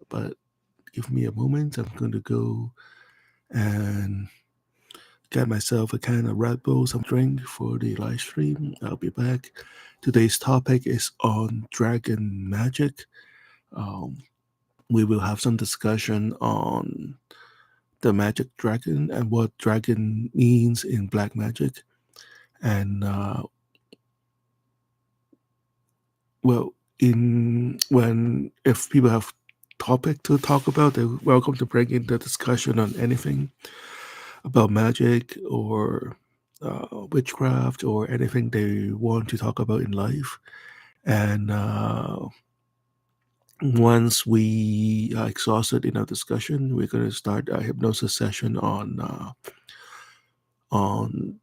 but give me a moment. I'm going to go and get myself a can of Red Bull, some drink for the live stream. I'll be back. Today's topic is on dragon magic. Um, we will have some discussion on the Magick Dragon and what dragon means in black magic. And well, in when if people have topic to talk about, they're welcome to bring in the discussion on anything about magic or witchcraft or anything they want to talk about in life. And once we are exhausted in our discussion, we're going to start a hypnosis session on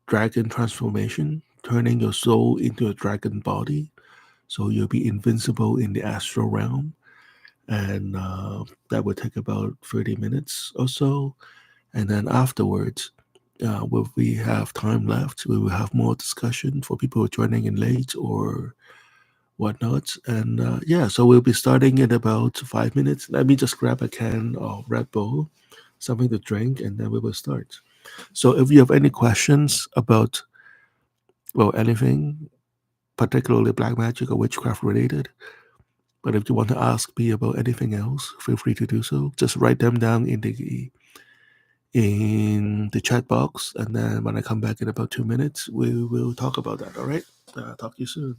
dragon transformation, turning your soul into a dragon body, so you'll be invincible in the astral realm. And that would take about 30 minutes or so. And then afterwards, if we have time left, we will have more discussion for people who are joining in late or whatnot. And yeah, so we'll be starting in about 5 minutes. Let me just grab a can of Red Bull, something to drink, and then we will start. So if you have any questions about, well, anything, particularly black magic or witchcraft related, but if you want to ask me about anything else, feel free to do so. Just write them down in the chat box, and then when I come back in about 2 minutes, we will talk about that. All right? Talk to you soon.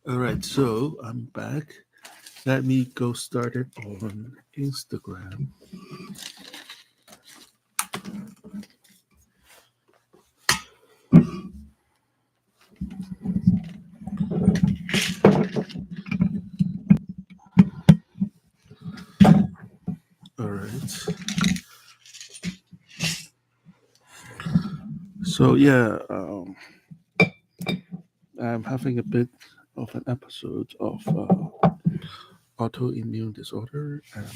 All right, so I'm back. Let me go start it on Instagram. All right. So yeah, I'm having a bit of an episode of autoimmune disorder, and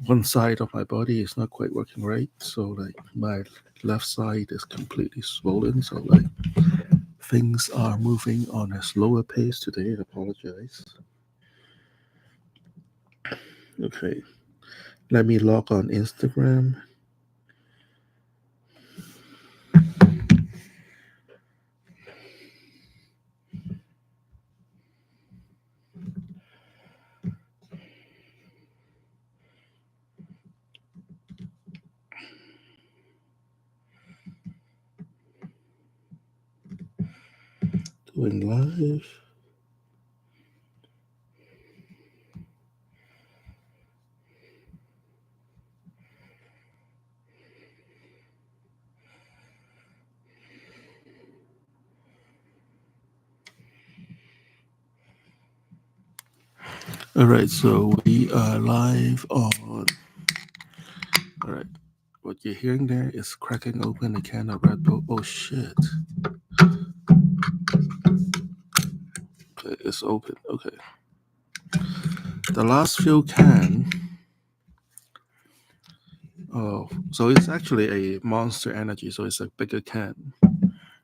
one side of my body is not quite working right. So like my left side is completely swollen. So like things are moving on a slower pace today. I apologize. Okay, let me log on Instagram. Doing live. All right, so we are live on. All right, what you're hearing there is cracking open a can of Red Bull. Oh shit! Okay, it's open. Okay, the last few can. Oh, so it's actually a Monster Energy, so it's a bigger can.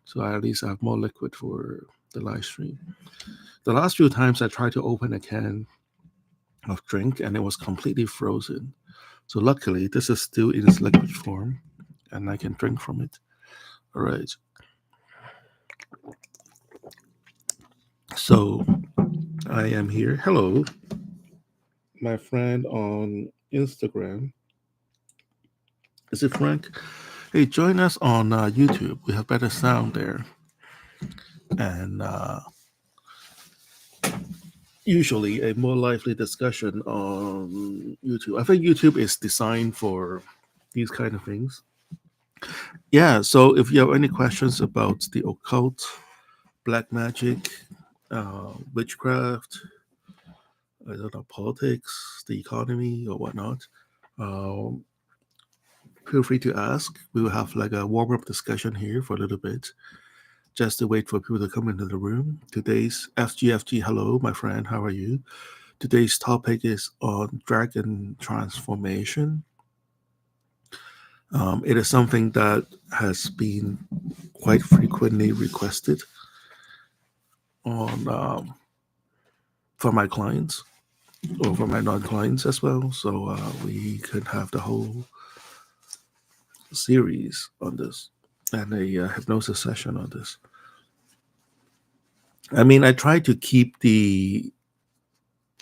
So at least I have more liquid for the live stream. The last few times I tried to open a can of drink and it was completely frozen. So luckily this is still in its liquid form and I can drink from it. All right. So I am here. Hello, my friend on Instagram. Is it Frank? Hey, join us on YouTube. We have better sound there. And usually a more lively discussion on YouTube. I think YouTube is designed for these kind of things. Yeah, so if you have any questions about the occult, black magic, witchcraft, I don't know, politics, the economy, or whatnot, um, feel free to ask. We will have like a warm up discussion here for a little bit, just to wait for people to come into the room. Today's FGFG, hello, my friend, how are you? Today's topic is on dragon transformation. It is something that has been quite frequently requested on for my clients or for my non-clients as well. So we could have the whole series on this and a hypnosis session on this. I mean, I try to keep the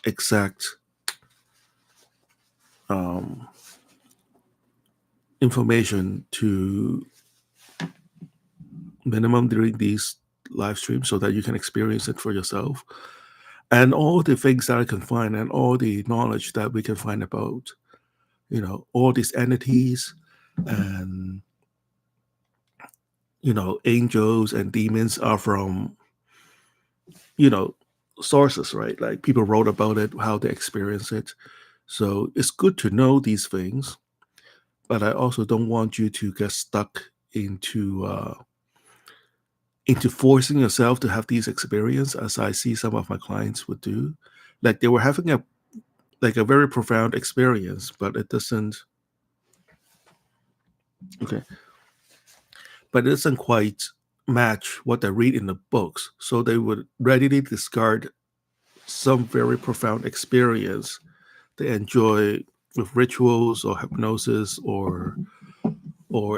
exact information to minimum during these live streams so that you can experience it for yourself. And all the things that I can find and all the knowledge that we can find about, all these entities and, angels and demons are from, sources, right? Like people wrote about it, how they experience it. So it's good to know these things, but I also don't want you to get stuck into forcing yourself to have these experiences, as I see some of my clients would do. Like they were having a very profound experience, but it doesn't quite match what they read in the books. So they would readily discard some very profound experience they enjoy with rituals or hypnosis or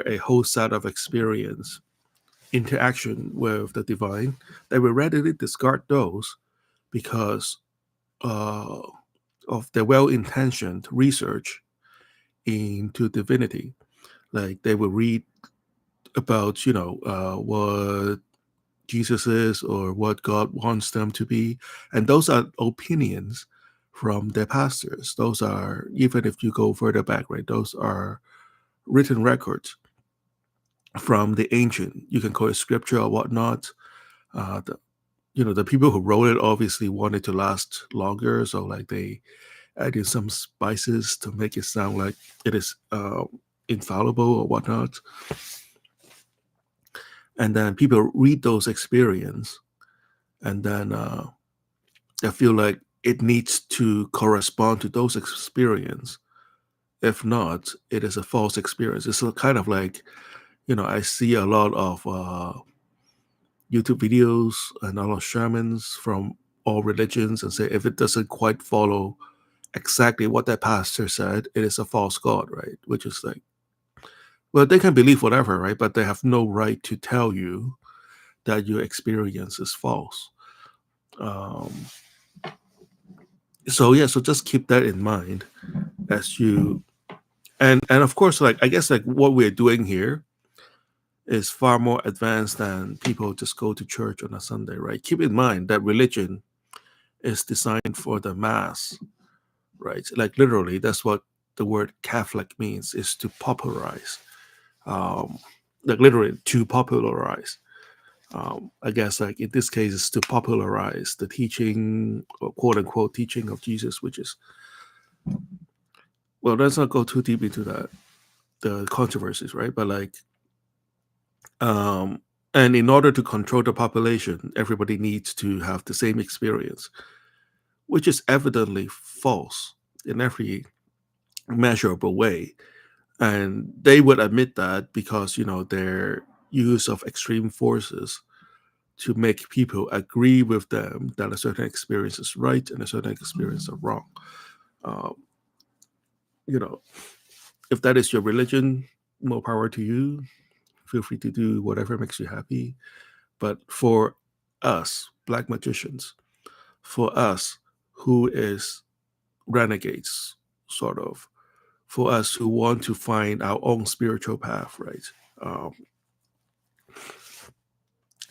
a whole set of experience interaction with the divine. They will readily discard those because of their well-intentioned research into divinity. Like they will read about, what Jesus is or what God wants them to be. And those are opinions from their pastors. Those are, even if you go further back, right, those are written records from the ancient. You can call it scripture or whatnot. The people who wrote it obviously wanted to last longer. So like they added some spices to make it sound like it is infallible or whatnot. And then people read those experiences and then I feel like it needs to correspond to those experiences. If not, it is a false experience. It's kind of like, I see a lot of YouTube videos and a lot of shamans from all religions and say if it doesn't quite follow exactly what that pastor said, it is a false god, right? Which is like, well, they can believe whatever, right? But they have no right to tell you that your experience is false. So just keep that in mind as you and of course, like I guess like what we're doing here is far more advanced than people just go to church on a Sunday, right? Keep in mind that religion is designed for the mass, right? Like literally, that's what the word Catholic means, is to popularize. Like literally to popularize. I guess like in this case, it's to popularize the teaching or quote unquote teaching of Jesus, which is, well, let's not go too deep into that, the controversies, right? But like, and in order to control the population, everybody needs to have the same experience, which is evidently false in every measurable way. And they would admit that because, their use of extreme forces to make people agree with them that a certain experience is right and a certain experience is wrong. Um, you know, if that is your religion, more power to you. Feel free to do whatever makes you happy. But for us, black magicians, for us who is renegades, sort of, for us who want to find our own spiritual path, right? Um,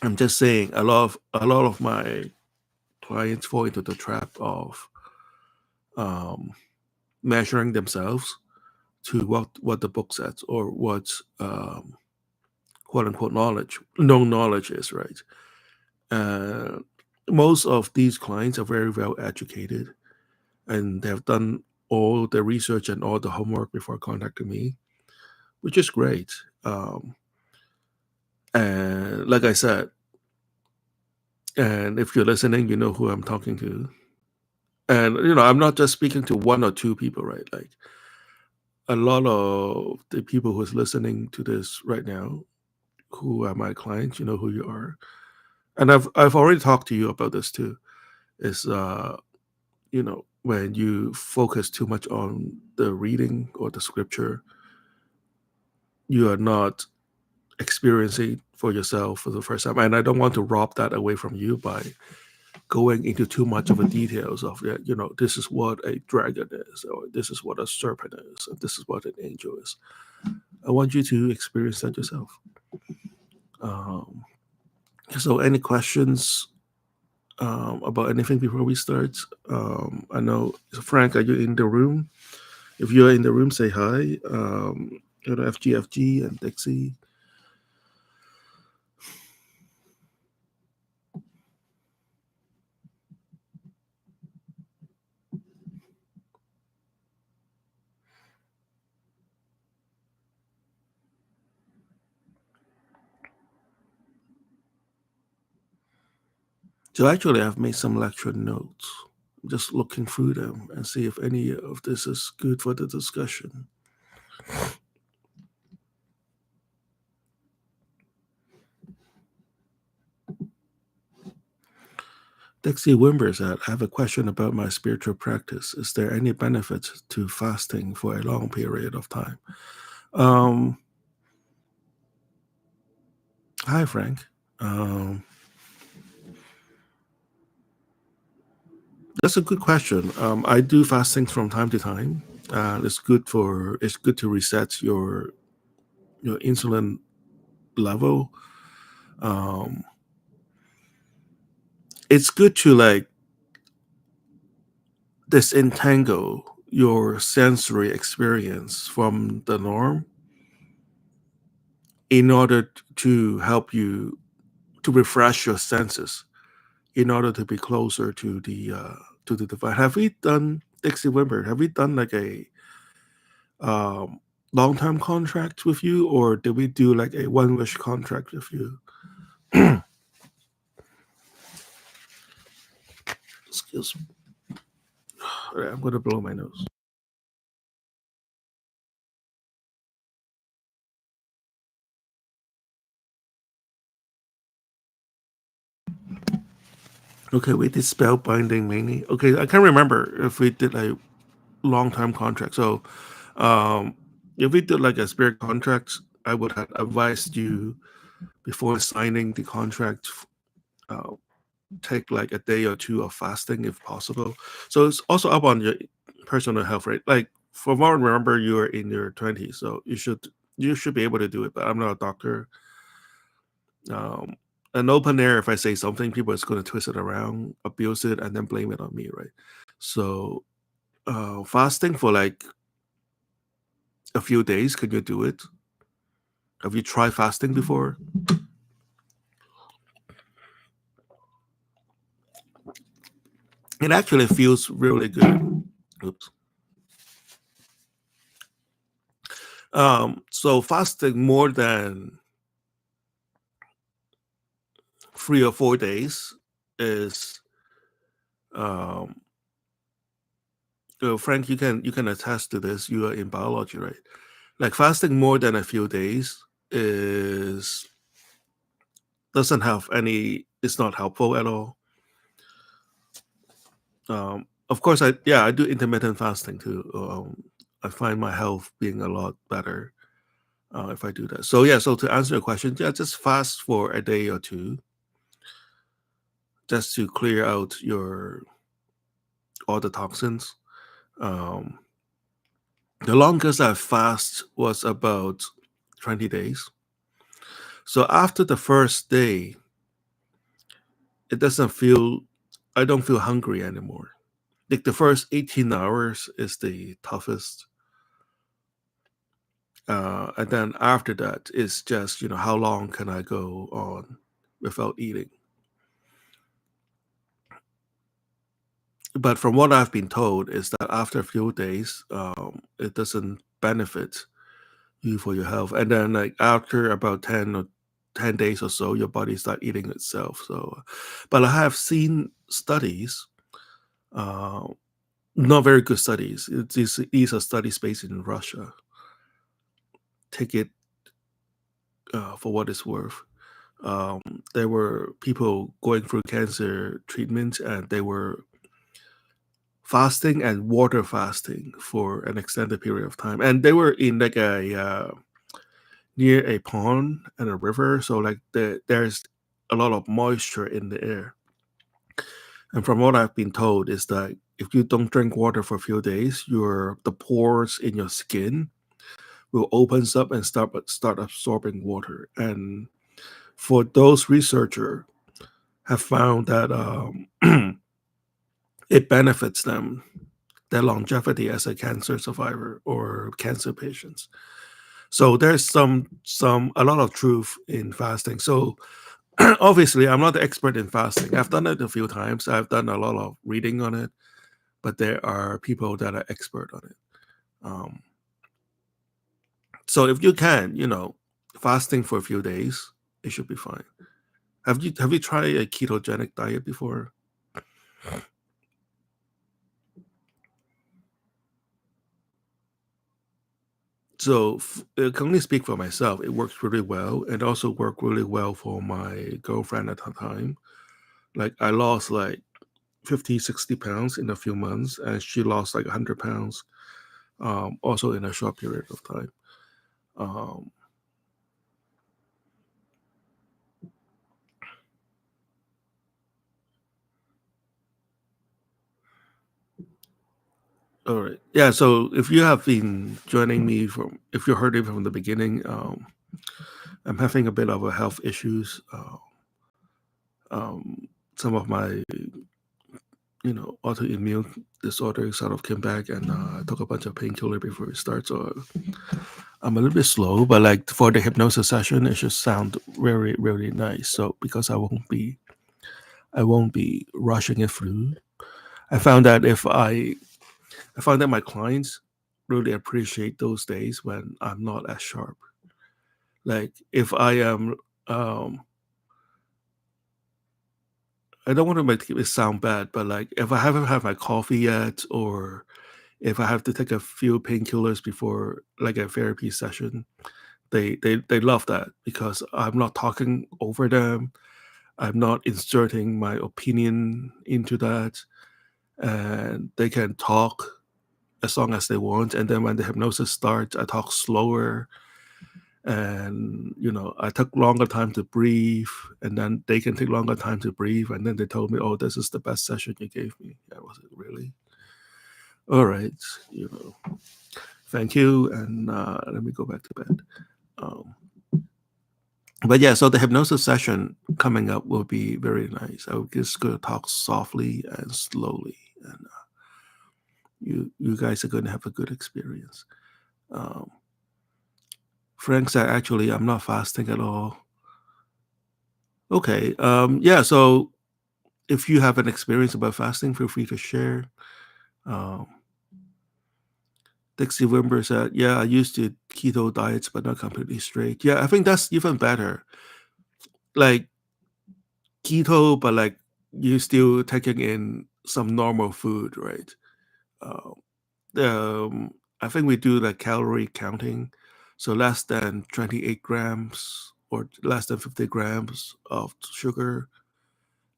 I'm just saying a lot of my clients fall into the trap of measuring themselves to what the book says or what quote unquote known knowledge is, right? Uh, most of these clients are very well educated and they have done all the research and all the homework before contacting me, which is great. And like I said, and if you're listening, you know who I'm talking to. And I'm not just speaking to one or two people, right? Like a lot of the people who's listening to this right now, who are my clients, you know who you are. And I've already talked to you about this too. Is when you focus too much on the reading or the scripture, you are not experiencing for yourself for the first time. And I don't want to rob that away from you by going into too much of the details of this is what a dragon is, or this is what a serpent is, and this is what an angel is. I want you to experience that yourself. So any questions about anything before we start? I know, Frank, are you in the room? If you're in the room, say hi. FGFG and Dixie. So actually, I've made some lecture notes. I'm just looking through them and see if any of this is good for the discussion. Dixie Wimber said, I have a question about my spiritual practice. Is there any benefit to fasting for a long period of time? Hi, Frank. That's a good question. I do fasting from time to time. It's good to reset your insulin level. It's good to disentangle your sensory experience from the norm in order to help you to refresh your senses in order to be closer to the divine. Have we done, Dixie Wimber? Have we done like a long-term contract with you, or did we do like a one-wish contract with you? Excuse me. All right, I'm gonna blow my nose. Okay, we did spell binding mainly. Okay, I can't remember if we did a long-term contract. So, if we did like a spirit contract, I would have advised you before signing the contract, uh, take like a day or two of fasting if possible. So it's also up on your personal health, right? Like from what I remember, you are in your 20s, so you should be able to do it. But I'm not a doctor. Um, an open air, if I say something, people is going to twist it around, abuse it, and then blame it on me, right? So fasting for like a few days, can you do it? Have you tried fasting before? It actually feels really good. Oops. So fasting more than 3 or 4 days is, um, Frank, you can attest to this. You are in biology, right? Like fasting more than a few days is doesn't have any. It's not helpful at all. Of course, I do intermittent fasting too. I find my health being a lot better if I do that. So yeah, so to answer your question, yeah, just fast for a day or two, just to clear out your all the toxins. Um, the longest I fast was about 20 days. So after the first day, it doesn't feel. I don't feel hungry anymore. Like the first 18 hours is the toughest. And then after that, it's just, how long can I go on without eating? But from what I've been told, is that after a few days, it doesn't benefit you for your health. And then, like after about 10 days or so, your body start eating itself. So, but I have seen studies, uh, not very good studies. These are studies based in Russia. Take it for what it's worth. Um, there were people going through cancer treatment, and they were fasting and water fasting for an extended period of time, and they were in like a near a pond and a river, so like there's a lot of moisture in the air. And from what I've been told is that if you don't drink water for a few days, your the pores in your skin will opens up and start absorbing water. And for those researchers have found that it benefits them, their longevity as a cancer survivor or cancer patients. So there's a lot of truth in fasting. So obviously, I'm not the expert in fasting. I've done it a few times. I've done a lot of reading on it, but there are people that are expert on it. Um, so if you can, fasting for a few days, it should be fine. Have you tried a ketogenic diet before? So I can only speak for myself. It works really well, and also worked really well for my girlfriend at the time. Like I lost like 50, 60 pounds in a few months, and she lost like 100 pounds also in a short period of time. Um, all right. Yeah. So if you have been joining me if you heard it from the beginning, I'm having a bit of a health issues. Some of my, autoimmune disorder sort of came back, and I took a bunch of painkiller before it starts. So I'm a little bit slow, but like for the hypnosis session, it should sound very, really nice. So because I won't be rushing it through. I found that I found that my clients really appreciate those days when I'm not as sharp. Like if I am, um, I don't want to make it sound bad, but like if I haven't had my coffee yet, or if I have to take a few painkillers before like a therapy session, they love that because I'm not talking over them. I'm not inserting my opinion into that, and they can talk as long as they want. And then when the hypnosis starts, I talk slower, and I took longer time to breathe, and then they can take longer time to breathe. And then they told me, "Oh, this is the best session you gave me." I was like, really? All right, thank you, and let me go back to bed. Um, but yeah, so the hypnosis session coming up will be very nice. I'm just gonna talk softly and slowly, and you guys are gonna have a good experience. Um, Frank said, actually, I'm not fasting at all. Okay. Yeah. So if you have an experience about fasting, feel free to share. Um, Dixie Wimber said, yeah, I used to keto diets, but not completely straight. Yeah, I think that's even better. Like keto, but like you still taking in some normal food, right? Um, I think we do the calorie counting. So less than 28 grams or less than 50 grams of sugar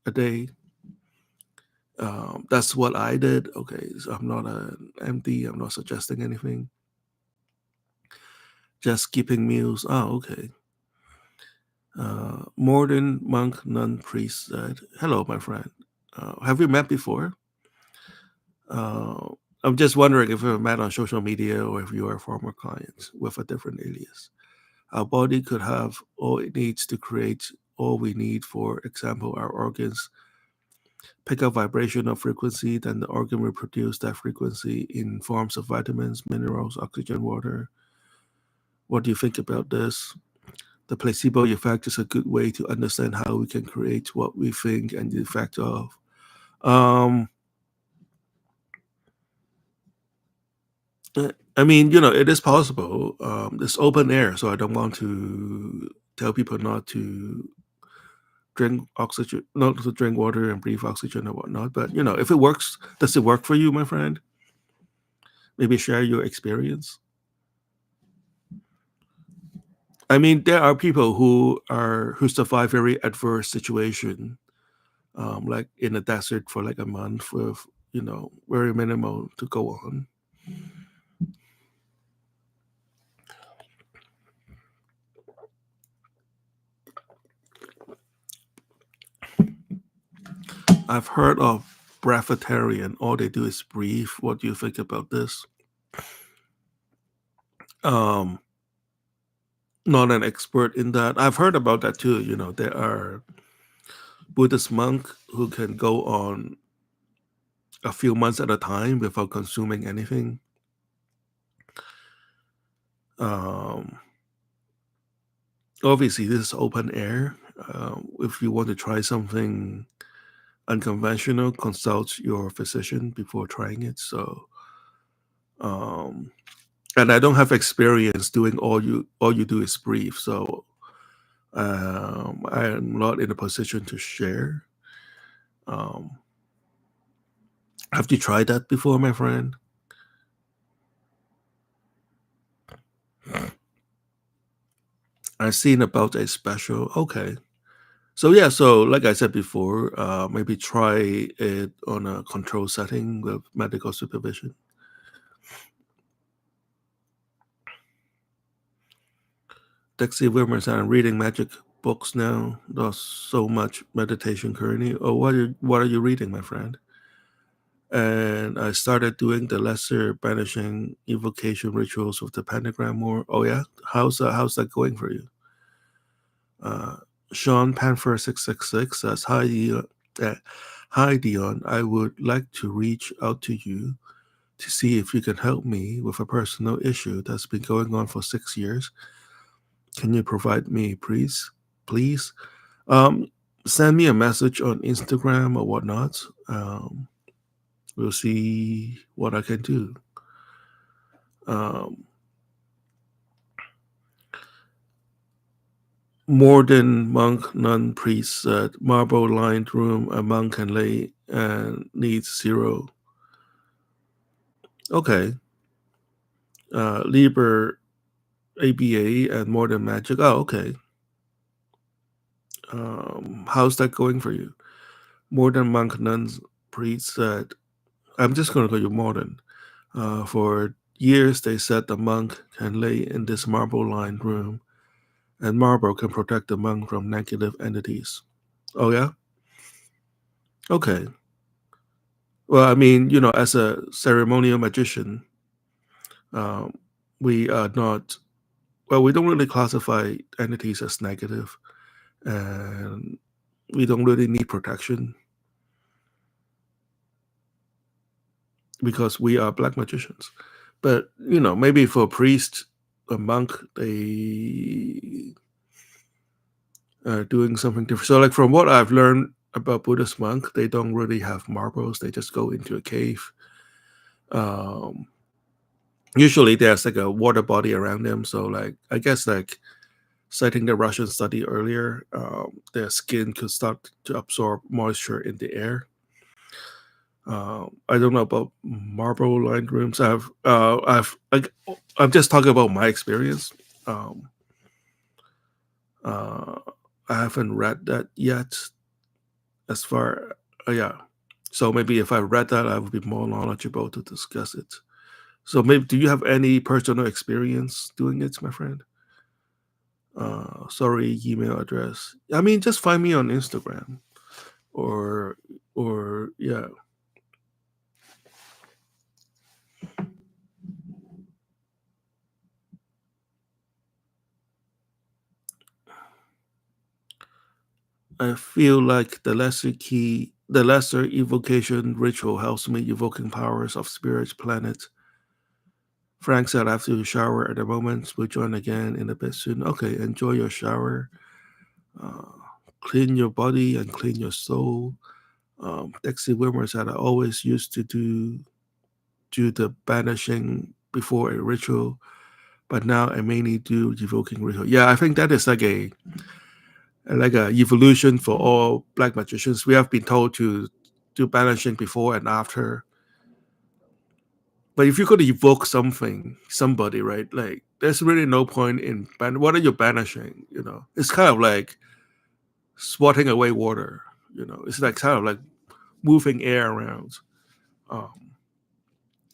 a day. That's what I did. Okay, so I'm not an MD. I'm not suggesting anything. Just skipping meals. Oh, okay. Modern monk, nun, priest said, "Hello, my friend. Have we met before? Uh, I'm just wondering if we've met on social media or if you are former clients with a different alias. Our body could have all it needs to create all we need. For example, our organs pick up vibrational frequency, then the organ will produce that frequency in forms of vitamins, minerals, oxygen, water. What do you think about this? The placebo effect is a good way to understand how we can create what we think and the effect of. Um, I mean, it is possible. It's open air, so I don't want to tell people not to drink oxygen, not to drink water and breathe oxygen and whatnot. But if it works, does it work for you, my friend? Maybe share your experience. I mean, there are people who survive very adverse situation, like in a desert for like a month with very minimal to go on. I've heard of breatharian. All they do is breathe. What do you think about this? Um, Not an expert in that. I've heard about that too. There are Buddhist monks who can go on a few months at a time without consuming anything. Um, Obviously, this is open air. If you want to try something unconventional, consult your physician before trying it. So, um, and I don't have experience doing all you do is breathe. So, I'm not in a position to share. Um, have you tried that before, my friend? I've seen about a special. Okay. So yeah, so like I said before, maybe try it on a control setting with medical supervision. Dexy Wilmer said, "I'm reading magic books now. There's so much meditation currently." Oh, what are you reading, my friend? And I started doing the lesser banishing evocation rituals with the pentagram more. Oh yeah, how's that going for you? Uh, Sean Panther 666 says, "Hi, hi Dion. I would like to reach out to you to see if you can help me with a personal issue that's been going on for 6 years. Can you provide me, please? Um, Send me a message on Instagram or whatnot. We'll see what I can do." Um, More than monk, nun, priest said, "Marble lined room a monk can lay and needs zero." Okay. Liber ABA and more than magic. Oh, okay. How's that going for you? More than monk, nuns, priest said, I'm just going to call you modern. For years, they said the monk can lay in this marble lined room, and marble can protect the monk from negative entities. Oh, yeah? Okay. Well, I mean, as a ceremonial magician, um, we are not, well, we don't really classify entities as negative, and we don't really need protection because we are black magicians. But, maybe for a priest, a monk, they are doing something different. So, like, from what I've learned about Buddhist monk, they don't really have marbles. They just go into a cave. Um, Usually there's like a water body around them. So, like, I guess, like, citing the Russian study earlier, their skin could start to absorb moisture in the air. I don't know about marble lined rooms. I'm just talking about my experience. Um, Uh, I haven't read that yet. As far, yeah. So maybe if I read that, I would be more knowledgeable to discuss it. So maybe, do you have any personal experience doing it, my friend? Sorry, email address. I mean, just find me on Instagram or yeah. I feel like the lesser evocation ritual helps me evoking powers of spirits, planets. Frank said I have to shower at the moment. We'll join again in a bit soon. Okay, enjoy your shower. Uh, clean your body and clean your soul. Dexy Wilmer said I always used to do the banishing before a ritual, but now I mainly do evoking ritual. Yeah, I think that is like a evolution for all black magicians. We have been told to do banishing before and after. But if you're going to evoke somebody, right? Like, there's really no point in what are you banishing? It's kind of like swatting away water. It's like kind of like moving air around. Um,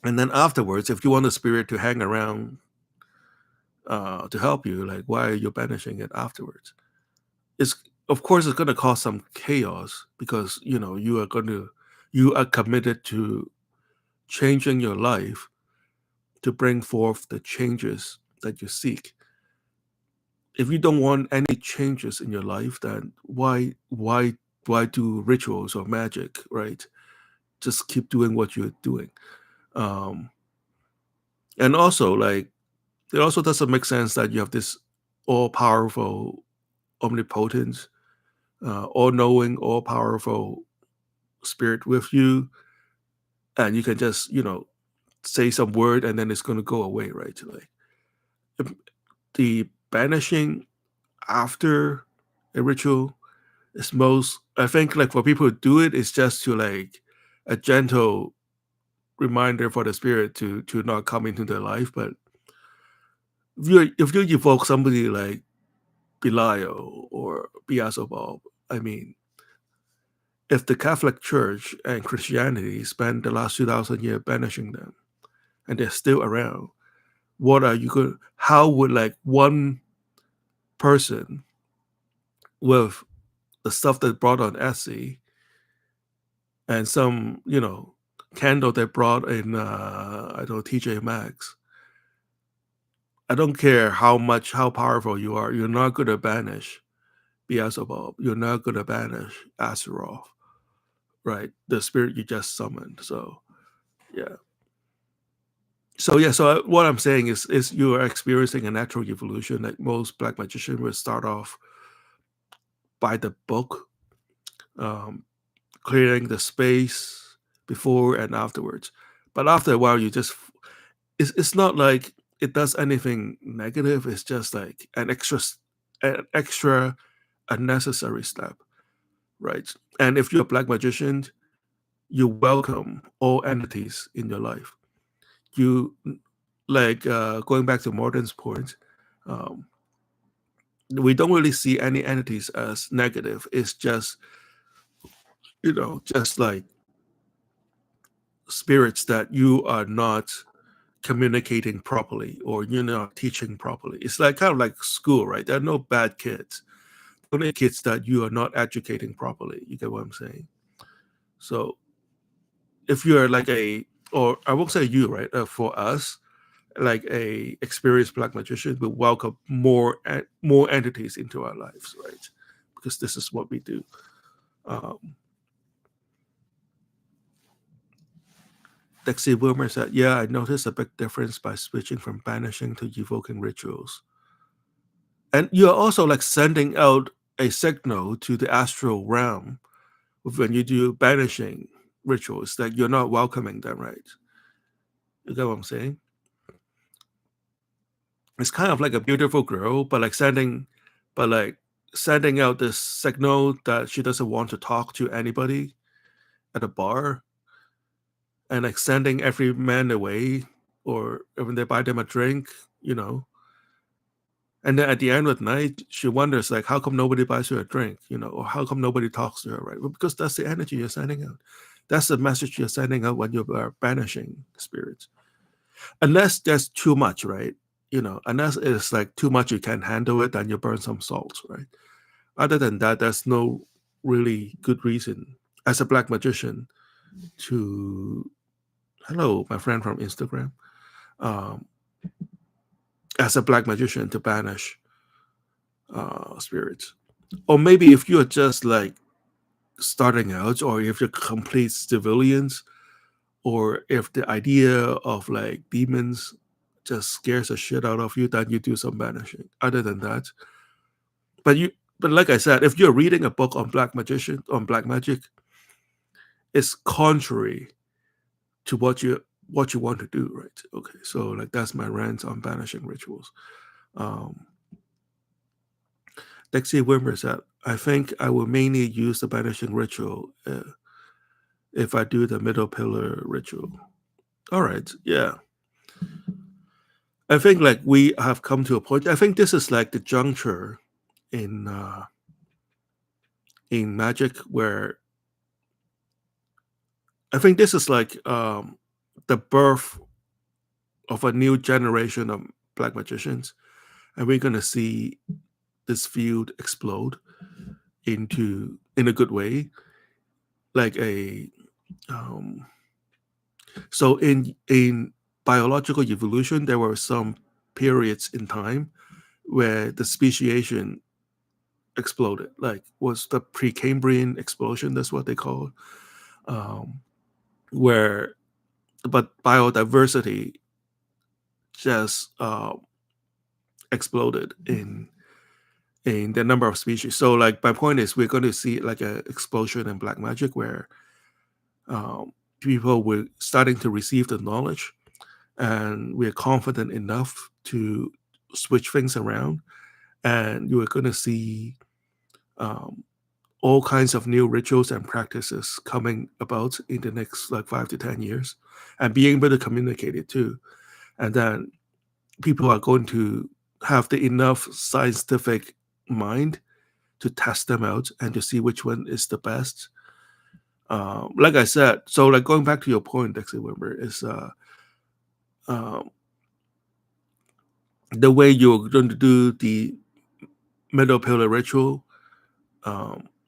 and then afterwards, if you want the spirit to hang around to help you, like, why are you banishing it afterwards? It's Of course it's going to cause some chaos because you are committed to changing your life to bring forth the changes that you seek. If you don't want any changes in your life, then why do rituals or magic, right? Just keep doing what you're doing. um and also, like, it also doesn't make sense that you have this all-powerful, omnipotent, all-knowing, all-powerful spirit with you, and you can just say some word and then it's going to go away, right? Like, if the banishing after a ritual is most, I think, like, for people who do it, it's just to, like, a gentle reminder for the spirit to not come into their life. But if you evoke somebody like Belial or Beelzebub, I mean, if the Catholic Church and Christianity spent the last 2,000 years banishing them and they're still around, what are you going? How would, like, one person with the stuff that brought on Etsy and some candle they brought in I don't know, TJ Maxx? I don't care how powerful you are. You're not going to banish Beelzebub. You're not going to banish Azeroth, right? The spirit you just summoned. So yeah. So what I'm saying is you are experiencing a natural evolution. Like, most black magicians will start off by the book, um, clearing the space before and afterwards. But after a while, it's not like it does anything negative. It's just like an extra unnecessary step, right? And if you're a black magician, you welcome all entities in your life. You, like, going back to Morton's point, um, we don't really see any entities as negative. It's just like spirits that you are not communicating properly or you're not teaching properly. It's like kind of like school, right? There are no bad kids. Only kids that you are not educating properly. You get what I'm saying? So if you're like or I won't say you, right? For us, like a experienced black magician, we welcome more entities into our lives, right? Because this is what we do. Um, Dexy Wilmer said, "Yeah, I noticed a big difference by switching from banishing to evoking rituals, and you're also, like, sending out a signal to the astral realm when you do banishing rituals that you're not welcoming them, right? You get what I'm saying? It's kind of like a beautiful girl, but like sending out this signal that she doesn't want to talk to anybody at a bar, and, like, sending every man away, or when they buy them a drink, you know, And then at the end of the night, she wonders, like, how come nobody buys her a drink, or how come nobody talks to her, right? Well, because that's the energy you're sending out. That's the message you're sending out when you are banishing spirits. Unless there's too much, right? Unless it's like too much, you can't handle it, then you burn some salt, right? Other than that, there's no really good reason as a black magician to, hello, my friend from Instagram, um, as a black magician to banish spirits. Or maybe if you're just like starting out, or if you're complete civilians, or if the idea of like demons just scares the shit out of you, then you do some banishing. Other than that, but like I said, if you're reading a book on black magic, it's contrary to what you want to do, right? Okay, so like that's my rant on banishing rituals. Dexy Wimmer said, I think I will mainly use the banishing ritual if I do the middle pillar ritual. All right, yeah. I think like we have come to a point. I think this is like the juncture in magic where I think this is like the birth of a new generation of black magicians, and we're gonna see this field explode in a good way, like a so in biological evolution, there were some periods in time where the speciation exploded, like was the Precambrian explosion, that's what they call it, where but biodiversity just exploded in the number of species. So like my point is we're going to see like an explosion in black magic where people were starting to receive the knowledge, and we're confident enough to switch things around, and you are going to see all kinds of new rituals and practices coming about in the next like 5 to 10 years, and being able to communicate it too. And then people are going to have the enough scientific mind to test them out and to see which one is the best. Like I said, so like going back to your point, Dexter Wimber, is the way you're going to do the middle pillar ritual.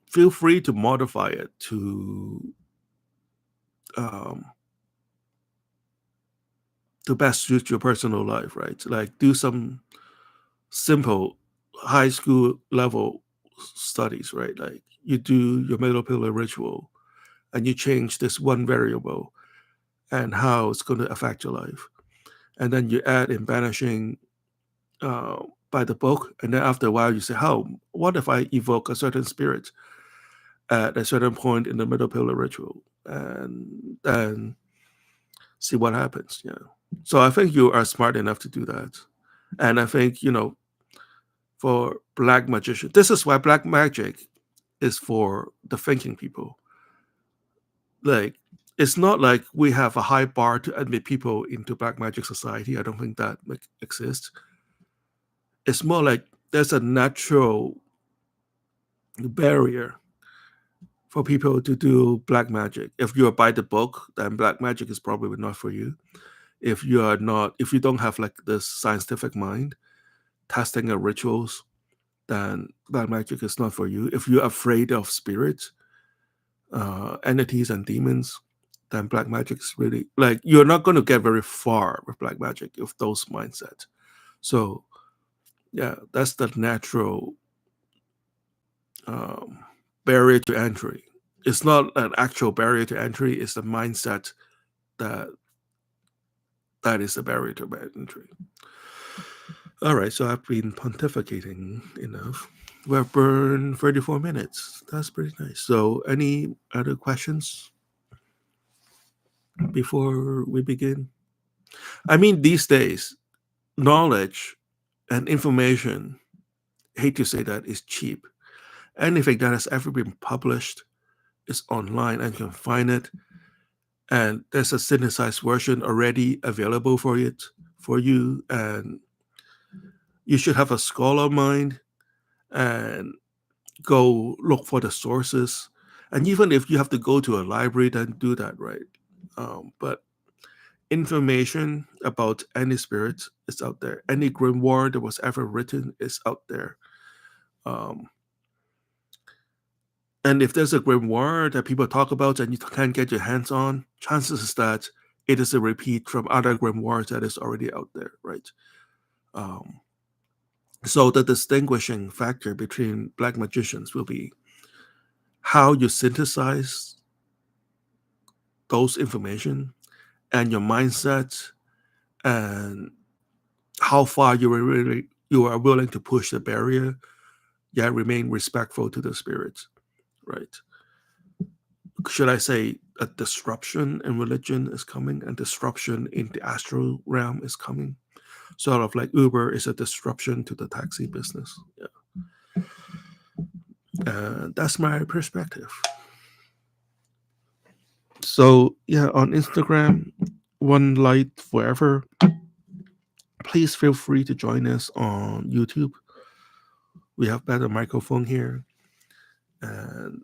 Feel free to modify it to best suit your personal life, right? Like do some simple high school level studies, right? Like you do your middle pillar ritual and you change this one variable and how it's going to affect your life. And then you add in banishing by the book. And then after a while, you say, what if I evoke a certain spirit at a certain point in the middle pillar ritual? And then see what happens. Yeah. So I think you are smart enough to do that. And I think, for black magician, this is why black magic is for the thinking people. Like, it's not like we have a high bar to admit people into black magic society. I don't think that exists. It's more like there's a natural barrier for people to do black magic. If you're by the book, then black magic is probably not for you. If you don't have like this scientific mind, testing of rituals, then black magic is not for you. If you're afraid of spirits, entities, and demons, then black magic is really like you're not going to get very far with black magic with those mindsets. So, yeah, that's the natural barrier to entry. It's not an actual barrier to entry; it's the mindset that is the barrier to entry. All right, so I've been pontificating enough. We've burned 34 minutes. That's pretty nice. So, any other questions before we begin? I mean, these days, knowledge and information, hate to say that, is cheap. Anything that has ever been published is online and you can find it. And there's a synthesized version already available for you. And You should have a scholar mind and go look for the sources. And even if you have to go to a library, then do that, right? But information about any spirit is out there. Any grimoire that was ever written is out there. Um, and if there's a grimoire that people talk about and you can't get your hands on, chances is that it is a repeat from other grimoires that is already out there, right? Um, so the distinguishing factor between black magicians will be how you synthesize those information and your mindset and how far you are willing to push the barrier, yet remain respectful to the spirits, right? Should I say a disruption in religion is coming and disruption in the astral realm is coming? Sort of like Uber is a disruption to the taxi business. Yeah. That's my perspective. So yeah, on Instagram, one light forever. Please feel free to join us on YouTube. We have better microphone here, and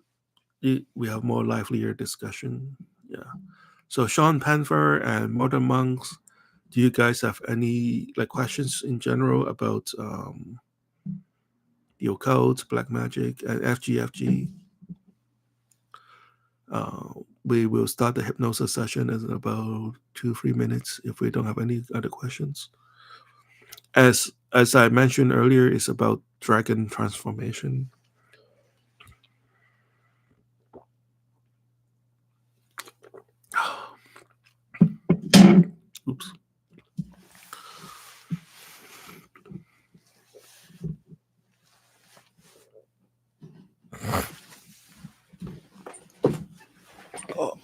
we have more livelier discussion. Yeah. So Sean Panther and Modern Monks, do you guys have any like questions in general about the occult, black magic, and FGFG? We will start the hypnosis session in about 2-3 minutes if we don't have any other questions. As I mentioned earlier, it's about dragon transformation. Oops. Oh.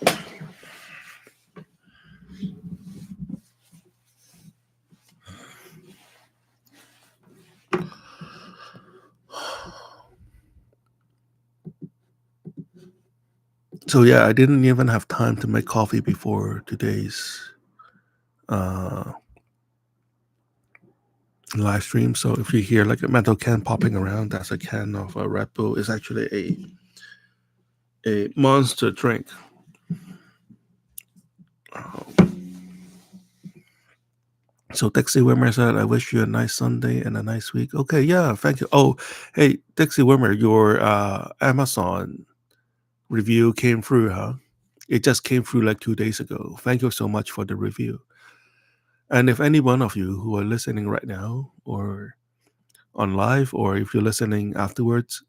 So yeah, I didn't even have time to make coffee before today's live stream. So if you hear like a metal can popping around, that's a can of a Red Bull. It's actually a monster drink. So Dixie Wimmer said, "I wish you a nice Sunday and a nice week." Okay, yeah, thank you. Oh, hey, Dixie Wimmer, your Amazon review came through, huh? It just came through like 2 days ago. Thank you so much for the review. And if any one of you who are listening right now or on live, or if you're listening afterwards,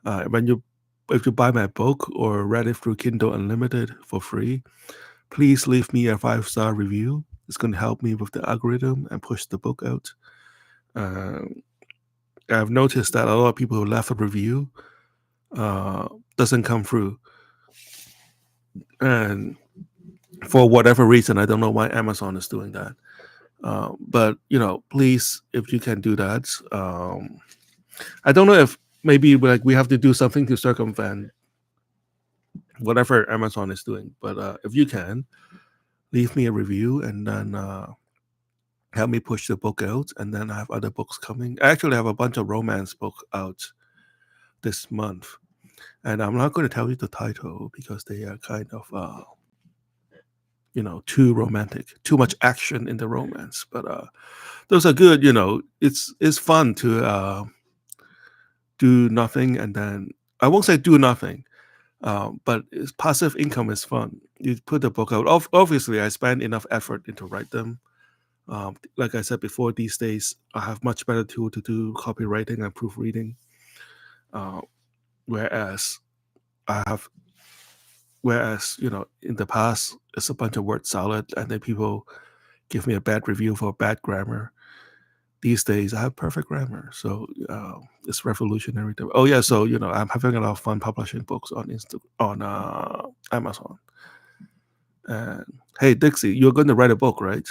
when you if you buy my book or read it through Kindle Unlimited for free, please leave me a 5-star review. It's going to help me with the algorithm and push the book out. I've noticed that a lot of people who left a review doesn't come through, and for whatever reason, I don't know why Amazon is doing that. But please, if you can do that, I don't know if maybe like we have to do something to circumvent whatever Amazon is doing. But if you can, leave me a review and then help me push the book out. And then I have other books coming. I actually have a bunch of romance books out this month, and I'm not going to tell you the title because they are kind of too romantic, too much action in the romance. But those are good. It's fun to do nothing, and then I won't say do nothing. But passive income is fun. You put the book out. Obviously, I spend enough effort into write them. Like I said before, these days I have much better tool to do copywriting and proofreading. Whereas I have, in the past it's a bunch of word salad, and then people give me a bad review for bad grammar. These days I have perfect grammar, so it's revolutionary. Oh yeah, so I'm having a lot of fun publishing books on Amazon. And hey, Dixie, you're going to write a book, right?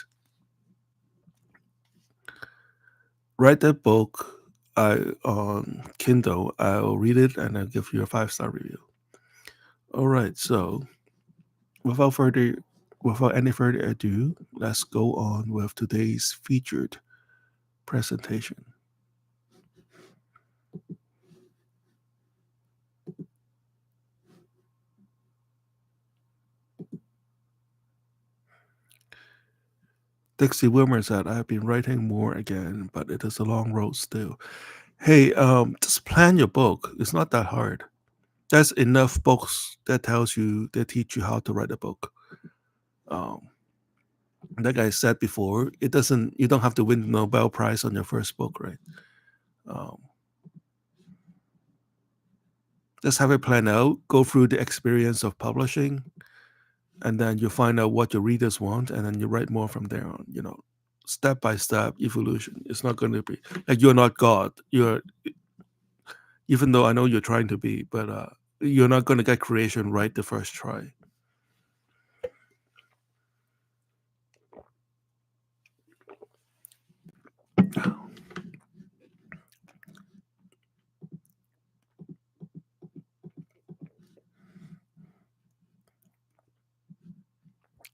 Write that book on Kindle. I'll read it and I'll give you a 5-star review. All right, so without any further ado, let's go on with today's featured presentation. Dixie Wilmer said, I've been writing more again, but it is a long road still. Hey, just plan your book. It's not that hard. There's enough books that teach you how to write a book. Um, like I said before, you don't have to win the Nobel Prize on your first book, right? Um, just have it planned out, go through the experience of publishing, and then you find out what your readers want, and then you write more from there on. Step by step evolution. It's not going to be like you're not God. Even though I know you're trying to be, but you're not going to get creation right the first try.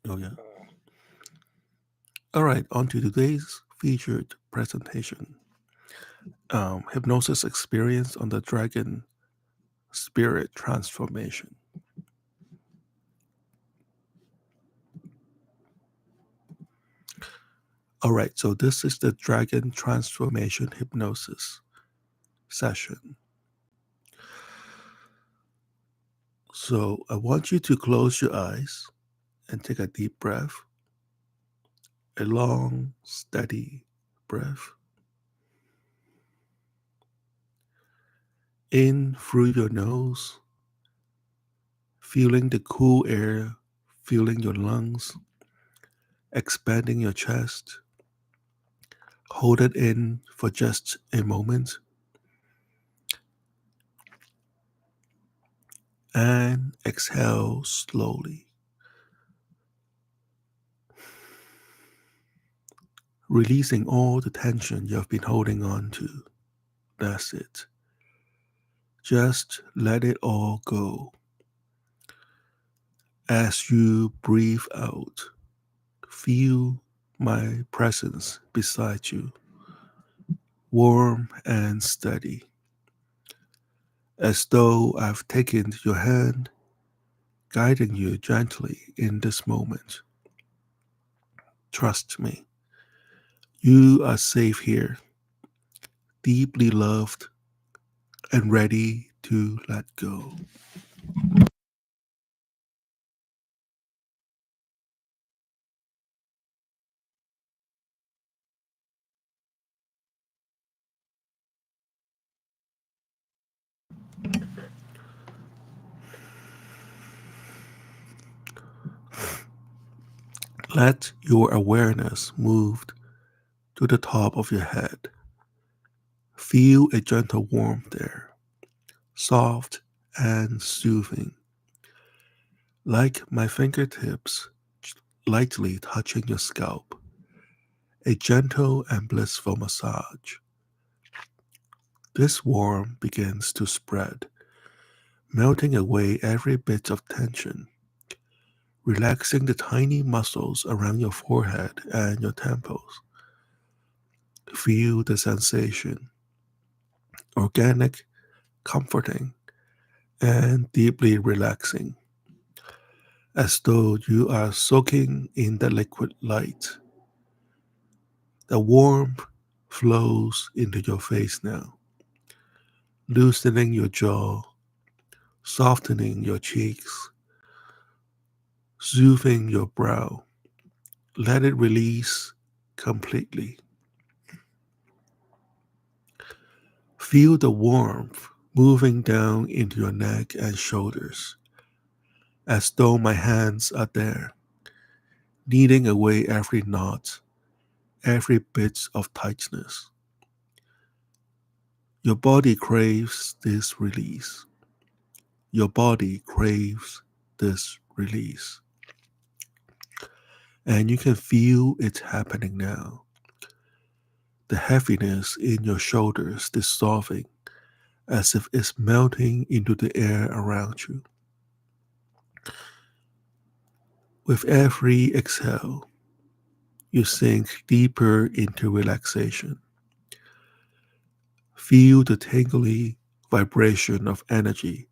Oh yeah. All right, on to today's featured presentation. Hypnosis experience on the dragon spirit transformation. All right, so this is the dragon transformation hypnosis session. So I want you to close your eyes and take a deep breath, a long, steady breath. In through your nose, feeling the cool air, filling your lungs, expanding your chest. Hold it in for just a moment. And exhale slowly. Releasing all the tension you have been holding on to. That's it. Just let it all go. As you breathe out, feel my presence beside you, warm and steady, as though I've taken your hand, guiding you gently in this moment. Trust me, you are safe here, deeply loved and ready to let go. Let your awareness move to the top of your head. Feel a gentle warmth there, soft and soothing, like my fingertips lightly touching your scalp. A gentle and blissful massage. This warmth begins to spread, melting away every bit of tension, relaxing the tiny muscles around your forehead and your temples. Feel the sensation, organic, comforting, and deeply relaxing, as though you are soaking in the liquid light. The warmth flows into your face now, loosening your jaw, softening your cheeks, soothing your brow. Let it release completely. Feel the warmth moving down into your neck and shoulders, as though my hands are there, kneading away every knot, every bit of tightness. Your body craves this release. Your body craves this release. And you can feel it happening now. The heaviness in your shoulders dissolving as if it's melting into the air around you. With every exhale, you sink deeper into relaxation. Feel the tingly vibration of energy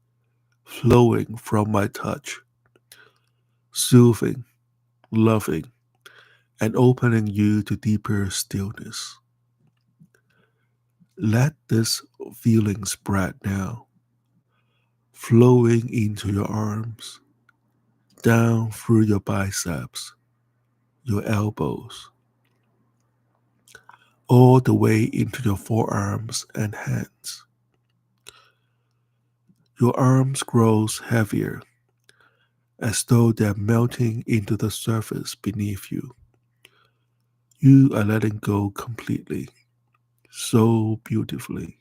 flowing from my touch, soothing, loving, and opening you to deeper stillness. Let this feeling spread now, flowing into your arms, down through your biceps, your elbows, all the way into your forearms and hands. Your arms grows heavier as though they're melting into the surface beneath you. You are letting go completely, so beautifully,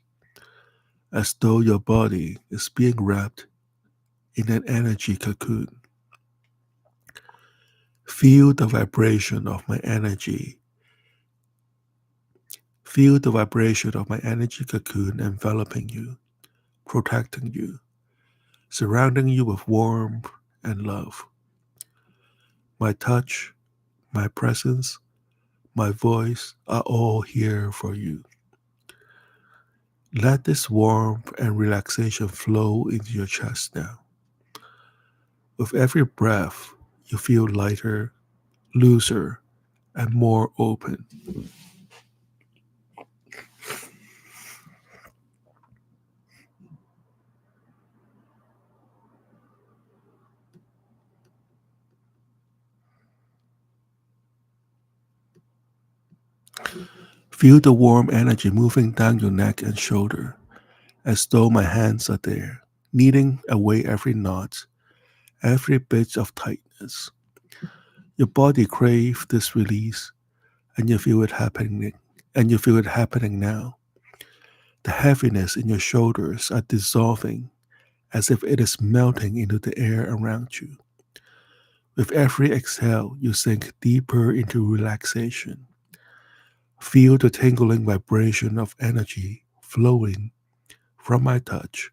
as though your body is being wrapped in an energy cocoon. Feel the vibration of my energy. Feel the vibration of my energy cocoon enveloping you, protecting you, surrounding you with warmth and love. My touch, my presence, my voice are all here for you. Let this warmth and relaxation flow into your chest now. With every breath, you feel lighter, looser, and more open. Feel the warm energy moving down your neck and shoulder, as though my hands are there, kneading away every knot, every bit of tightness. Your body craves this release, and you feel it happening. And you feel it happening now. The heaviness in your shoulders are dissolving, as if it is melting into the air around you. With every exhale, you sink deeper into relaxation. Feel the tingling vibration of energy flowing from my touch,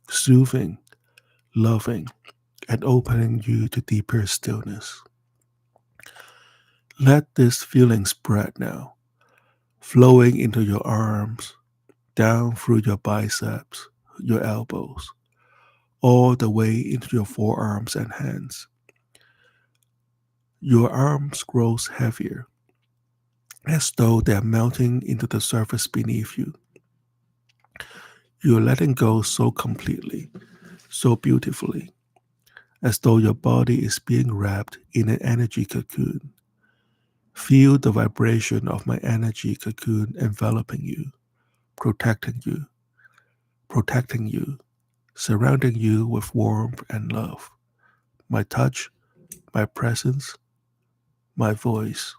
soothing, loving, and opening you to deeper stillness. Let this feeling spread now, flowing into your arms, down through your biceps, your elbows, all the way into your forearms and hands. Your arms grow heavier, as though they are melting into the surface beneath you. You are letting go so completely, so beautifully, as though your body is being wrapped in an energy cocoon. Feel the vibration of my energy cocoon enveloping you, protecting you, protecting you, surrounding you with warmth and love. My touch, my presence, my voice.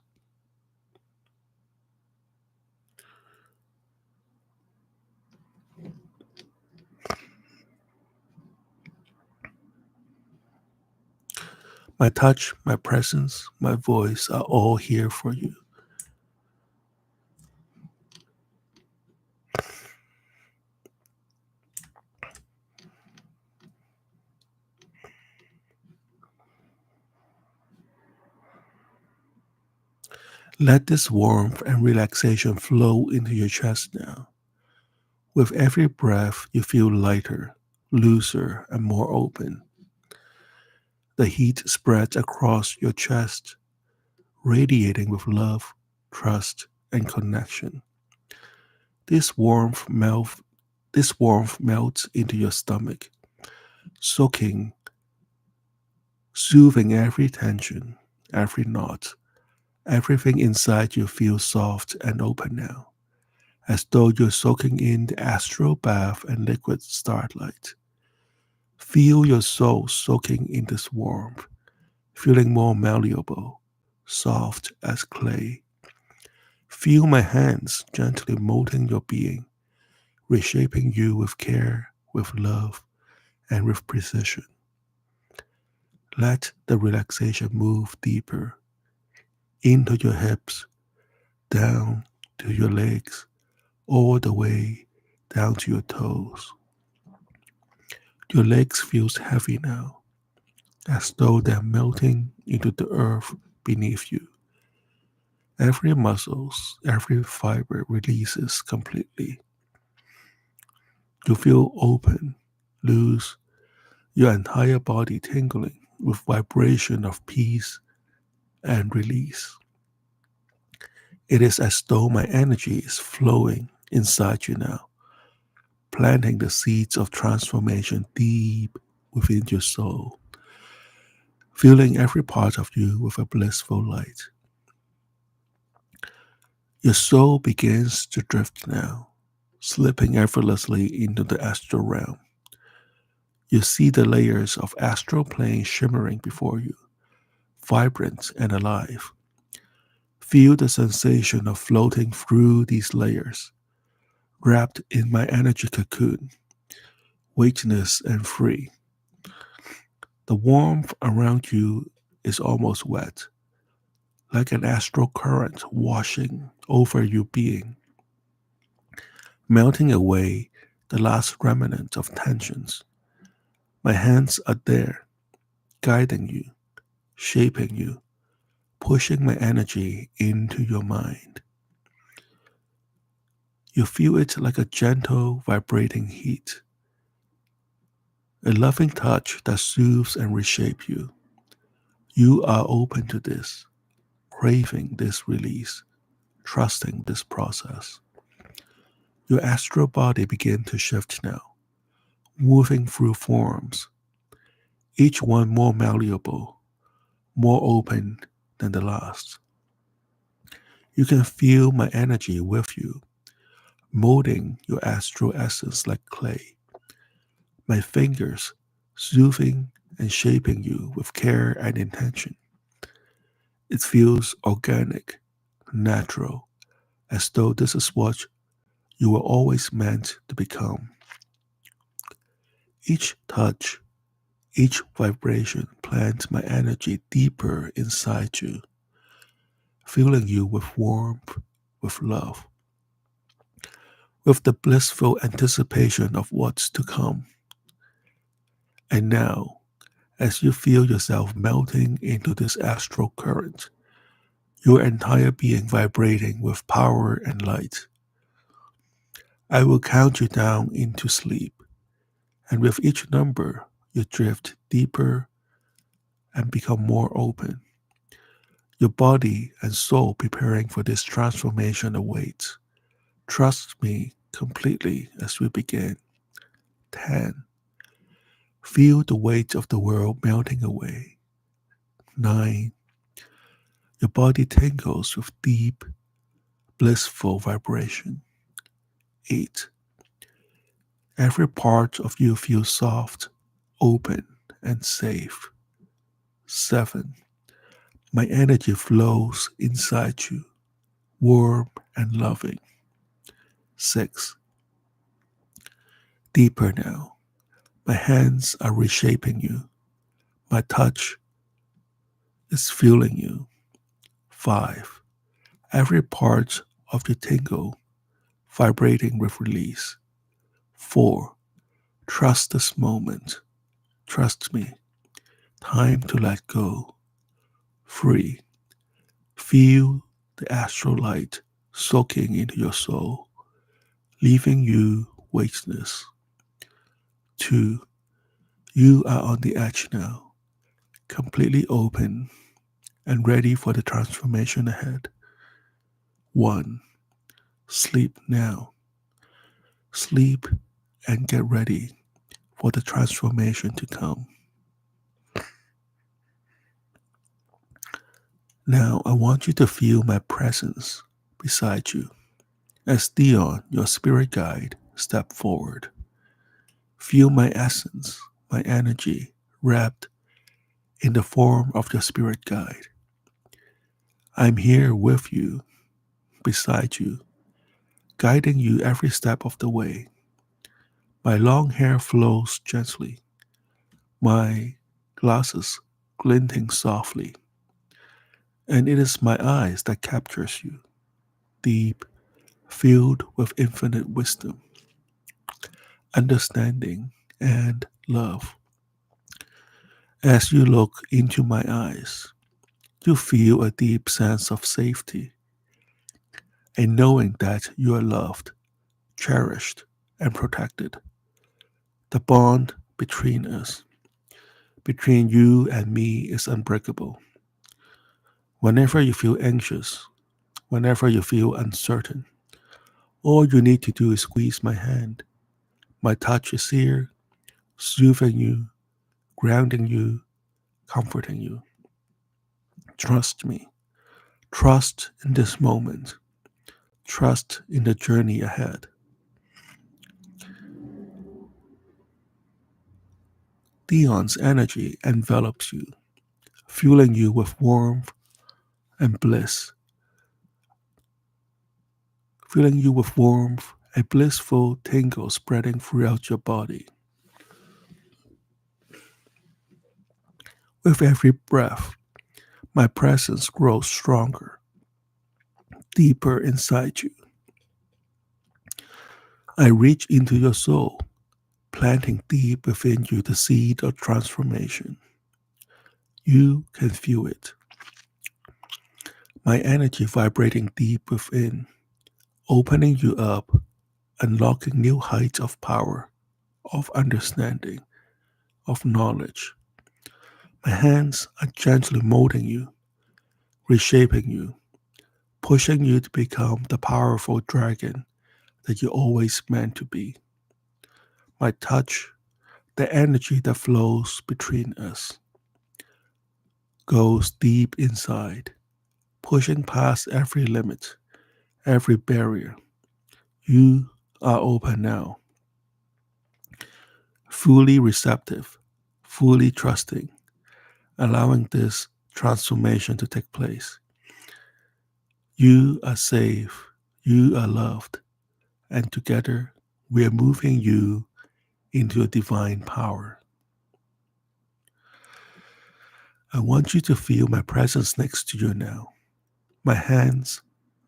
My touch, my presence, my voice are all here for you. Let this warmth and relaxation flow into your chest now. With every breath, you feel lighter, looser, and more open. The heat spreads across your chest, radiating with love, trust, and connection. This warmth melt, this warmth melts into your stomach, soaking, soothing every tension, every knot. Everything inside you feels soft and open now, as though you're soaking in the astral bath and liquid starlight. Feel your soul soaking in this warmth, feeling more malleable, soft as clay. Feel my hands gently molding your being, reshaping you with care, with love, and with precision. Let the relaxation move deeper into your hips, down to your legs, all the way down to your toes. Your legs feel heavy now, as though they're melting into the earth beneath you. Every muscles, every fiber releases completely. You feel open, loose, your entire body tingling with vibration of peace and release. It is as though my energy is flowing inside you now, planting the seeds of transformation deep within your soul, filling every part of you with a blissful light. Your soul begins to drift now, slipping effortlessly into the astral realm. You see the layers of astral plane shimmering before you, vibrant and alive. Feel the sensation of floating through these layers, wrapped in my energy cocoon, weightless and free. The warmth around you is almost wet, like an astral current washing over your being, melting away the last remnant of tensions. My hands are there, guiding you, shaping you, pushing my energy into your mind. You feel it like a gentle, vibrating heat, a loving touch that soothes and reshapes you. You are open to this, craving this release, trusting this process. Your astral body begins to shift now, moving through forms, each one more malleable, more open than the last. You can feel my energy with you, molding your astral essence like clay. My fingers soothing and shaping you with care and intention. It feels organic, natural, as though this is what you were always meant to become. Each touch, each vibration plants my energy deeper inside you, filling you with warmth, with love, with the blissful anticipation of what's to come. And now, as you feel yourself melting into this astral current, your entire being vibrating with power and light, I will count you down into sleep, and with each number, you drift deeper and become more open. Your body and soul preparing for this transformation awaits. Trust me completely as we begin. 10. Feel the weight of the world melting away. 9. Your body tingles with deep, blissful vibration. 8. Every part of you feels soft, open, and safe. 7. My energy flows inside you, warm and loving. 6. Deeper now. My hands are reshaping you. My touch is feeling you. 5. Every part of you tingle, vibrating with release. 4. Trust this moment. Trust me. Time to let go. 3. Feel the astral light soaking into your soul, leaving you weightless. 2. You are on the edge now, completely open and ready for the transformation ahead. 1. Sleep now. Sleep and get ready for the transformation to come. Now I want you to feel my presence beside you as Dion, your spirit guide, step forward. Feel my essence, my energy wrapped in the form of your spirit guide. I'm here with you, beside you, guiding you every step of the way. My long hair flows gently, my glasses glinting softly, and it is my eyes that captures you, deep, filled with infinite wisdom, understanding, and love. As you look into my eyes, you feel a deep sense of safety. a knowing that you are loved, cherished, and protected. The bond between us, between you and me, is unbreakable. Whenever you feel anxious, whenever you feel uncertain, all you need to do is squeeze my hand. My touch is here, soothing you, grounding you, comforting you. Trust me. Trust in this moment. Trust in the journey ahead. Dion's energy envelops you, fueling you with warmth and bliss, filling you with warmth, a blissful tingle spreading throughout your body. With every breath, my presence grows stronger, deeper inside you. I reach into your soul, planting deep within you the seed of transformation. You can feel it. My energy vibrating deep within, opening you up, unlocking new heights of power, of understanding, of knowledge. My hands are gently molding you, reshaping you, pushing you to become the powerful dragon that you always meant to be. My touch, the energy that flows between us, goes deep inside, pushing past every limit, every barrier. You are open now, fully receptive, fully trusting, allowing this transformation to take place. You are safe, you are loved, and together we are moving you into a divine power. I want you to feel my presence next to you now. My hands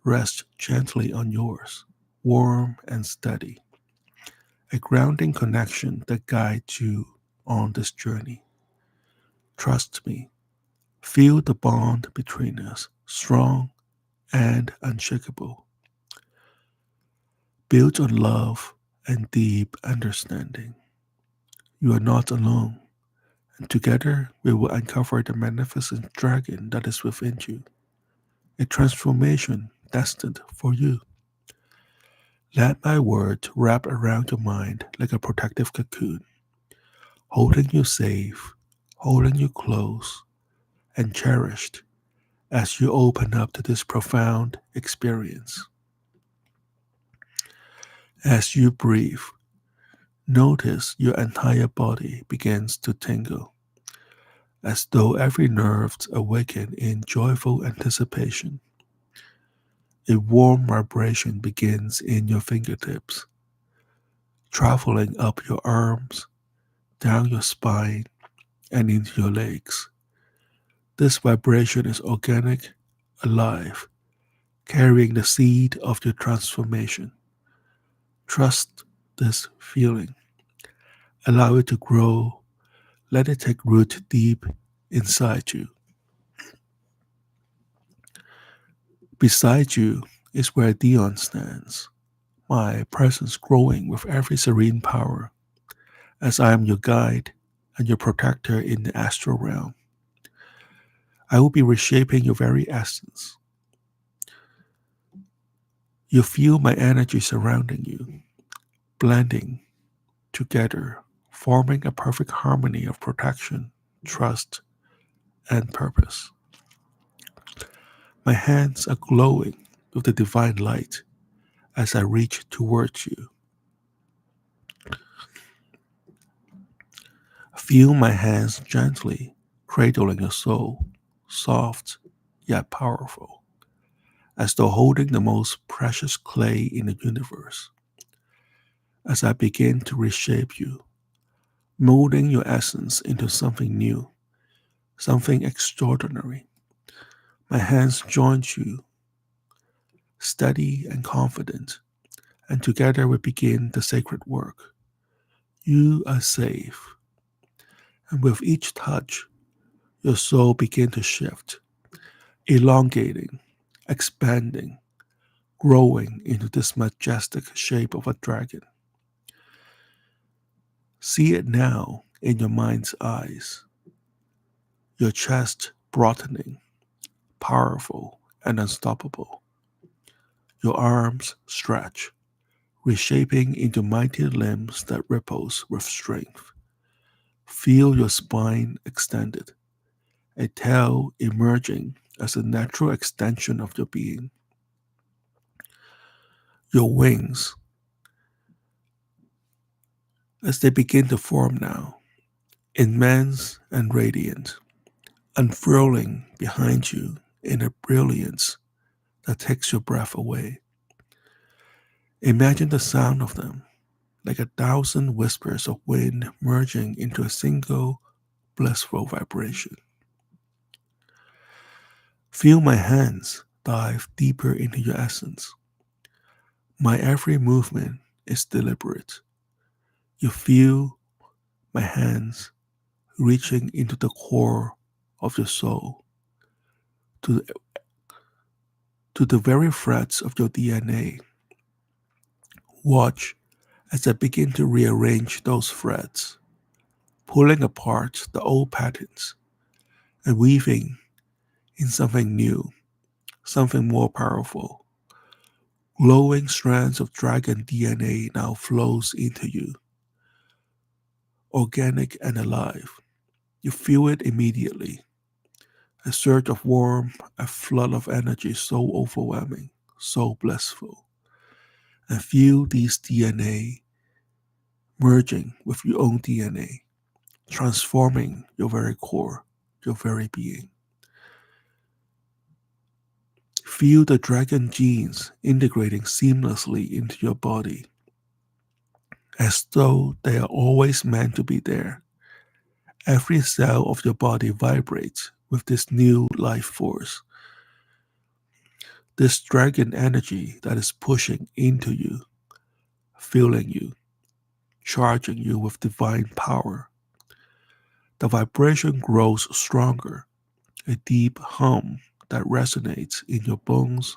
rest gently on yours, warm and steady, a grounding connection that guides you on this journey. Trust me, feel the bond between us, strong and unshakable, built on love and deep understanding. You are not alone, and together we will uncover the magnificent dragon that is within you, a transformation destined for you. Let my words wrap around your mind like a protective cocoon, holding you safe, holding you close, and cherished as you open up to this profound experience. As you breathe, notice your entire body begins to tingle, as though every nerve awakens in joyful anticipation. A warm vibration begins in your fingertips, traveling up your arms, down your spine, and into your legs. This vibration is organic, alive, carrying the seed of your transformation. Trust this feeling. Allow it to grow. Let it take root deep inside you. Beside you is where Dion stands, my presence growing with every serene power, as I am your guide and your protector in the astral realm. I will be reshaping your very essence. You feel my energy surrounding you, blending together, forming a perfect harmony of protection, trust, and purpose. My hands are glowing with the divine light as I reach towards you. Feel my hands gently cradling your soul, soft yet powerful, as though holding the most precious clay in the universe. As I begin to reshape you, molding your essence into something new, something extraordinary. My hands join you, steady and confident, and together we begin the sacred work. You are safe, and with each touch, your soul begins to shift, elongating, expanding, growing into this majestic shape of a dragon. See it now in your mind's eyes, your chest broadening, powerful and unstoppable. Your arms stretch, reshaping into mighty limbs that ripples with strength. Feel your spine extended, a tail emerging as a natural extension of your being. Your wings, as they begin to form now, immense and radiant, unfurling behind you in a brilliance that takes your breath away. Imagine the sound of them, like 1,000 whispers of wind merging into a single blissful vibration. Feel my hands dive deeper into your essence. My every movement is deliberate. You feel my hands reaching into the core of your soul, to the, to the very threads of your DNA. Watch as I begin to rearrange those threads, pulling apart the old patterns and weaving in something new, something more powerful. Glowing strands of dragon DNA now flows into you, organic and alive. You feel it immediately. A surge of warmth, a flood of energy so overwhelming, so blissful. And feel these DNA merging with your own DNA, transforming your very core, your very being. Feel the dragon genes integrating seamlessly into your body, as though they are always meant to be there. Every cell of your body vibrates with this new life force, this dragon energy that is pushing into you, filling you, charging you with divine power. The vibration grows stronger, a deep hum that resonates in your bones,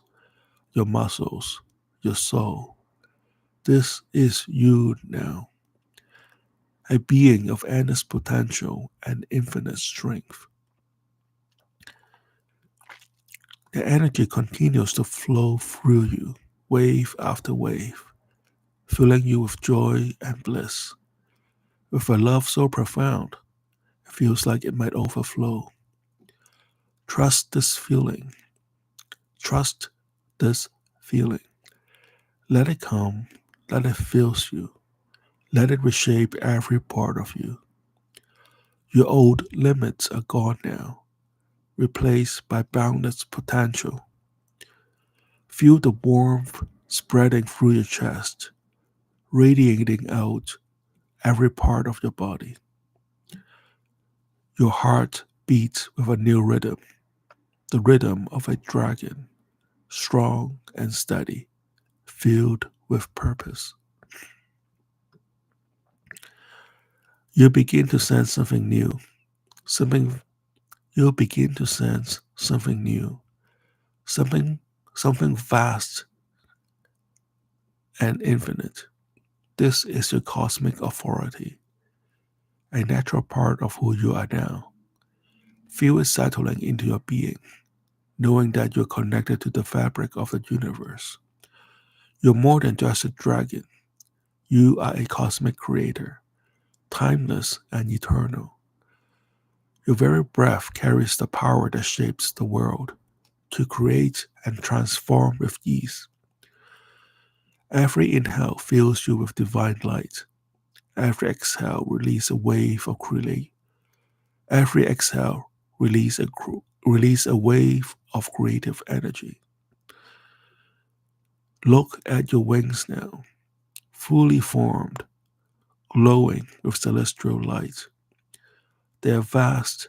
your muscles, your soul. This is you now, a being of endless potential and infinite strength. The energy continues to flow through you, wave after wave, filling you with joy and bliss, with a love so profound, it feels like it might overflow. Trust this feeling. Trust this feeling. Let it come. Let it fill you. Let it reshape every part of you. Your old limits are gone now, replaced by boundless potential. Feel the warmth spreading through your chest, radiating out every part of your body. Your heart beats with a new rhythm, the rhythm of a dragon, strong and steady, filled with purpose. You begin to sense something new, something you'll begin to sense something new, something something vast and infinite. This is your cosmic authority, a natural part of who you are now. Feel it settling into your being, knowing that you're connected to the fabric of the universe. You're more than just a dragon. You are a cosmic creator, timeless and eternal. Your very breath carries the power that shapes the world to create and transform with ease. Every inhale fills you with divine light. Every exhale release a wave of create. Every exhale release a wave of creative energy. Look at your wings now, fully formed, glowing with celestial light. They are vast,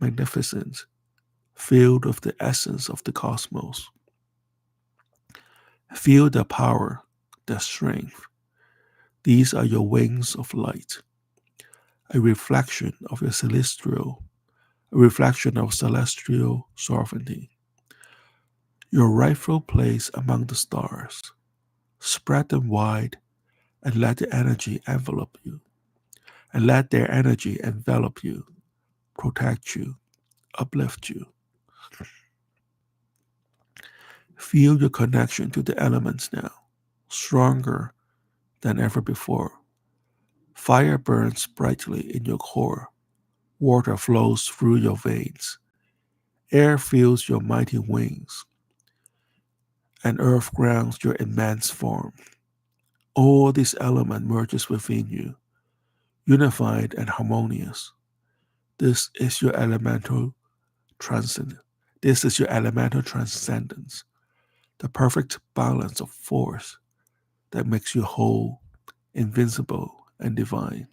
magnificent, filled with the essence of the cosmos. Feel the power, the strength. These are your wings of light, a reflection of your celestial, a reflection of celestial sovereignty. your rightful place among the stars. Spread them wide and let the energy envelop you. And let their energy envelop you, protect you, uplift you. Feel your connection to the elements now, stronger than ever before. Fire burns brightly in your core. Water flows through your veins. Air fills your mighty wings, and earth grounds your immense form. All this element merges within you, unified and harmonious. This is your elemental transcend. This is your elemental transcendence, the perfect balance of force that makes you whole, invincible, and divine.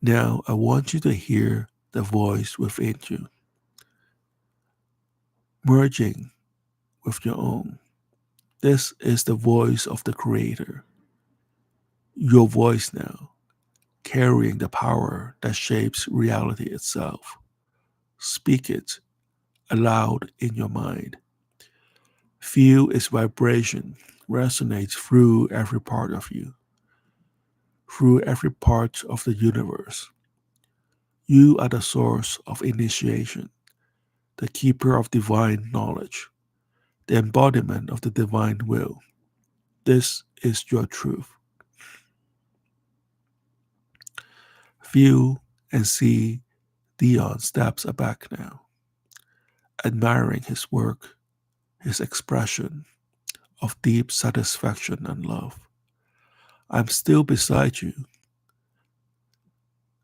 Now I want you to hear the voice within you, merging with your own. This is the voice of the Creator, your voice now, carrying the power that shapes reality itself. Speak it aloud in your mind. Feel its vibration resonate through every part of you, through every part of the universe. You are the source of initiation, the keeper of divine knowledge, the embodiment of the divine will. This is your truth. Feel and see Dion steps back now, admiring his work, his expression of deep satisfaction and love. I'm still beside you,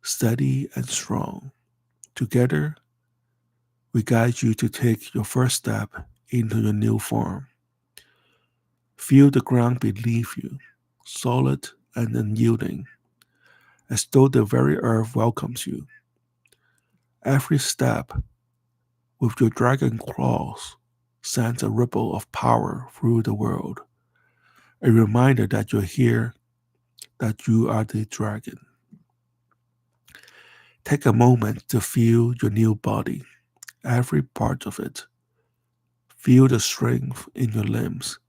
steady and strong. Together, we guide you to take your first step into your new form. Feel the ground beneath you, solid and unyielding, as though the very earth welcomes you. Every step with your dragon claws sends a ripple of power through the world, a reminder that you're here, that you are the dragon. Take a moment to feel your new body, every part of it. Feel the strength in your limbs,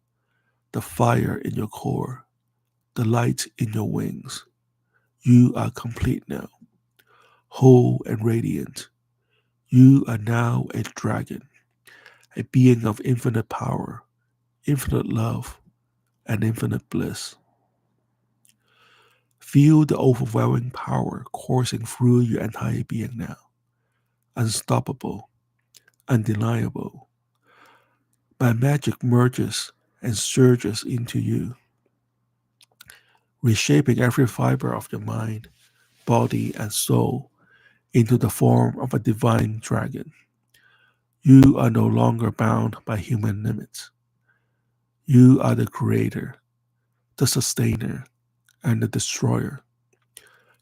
the fire in your core, the light in your wings. You are complete now, whole and radiant. You are now a dragon, a being of infinite power, infinite love, and infinite bliss. Feel the overwhelming power coursing through your entire being now, unstoppable, undeniable. My magic merges and surges into you, reshaping every fiber of your mind, body, and soul into the form of a divine dragon. You are no longer bound by human limits. You are the creator, the sustainer, and the destroyer.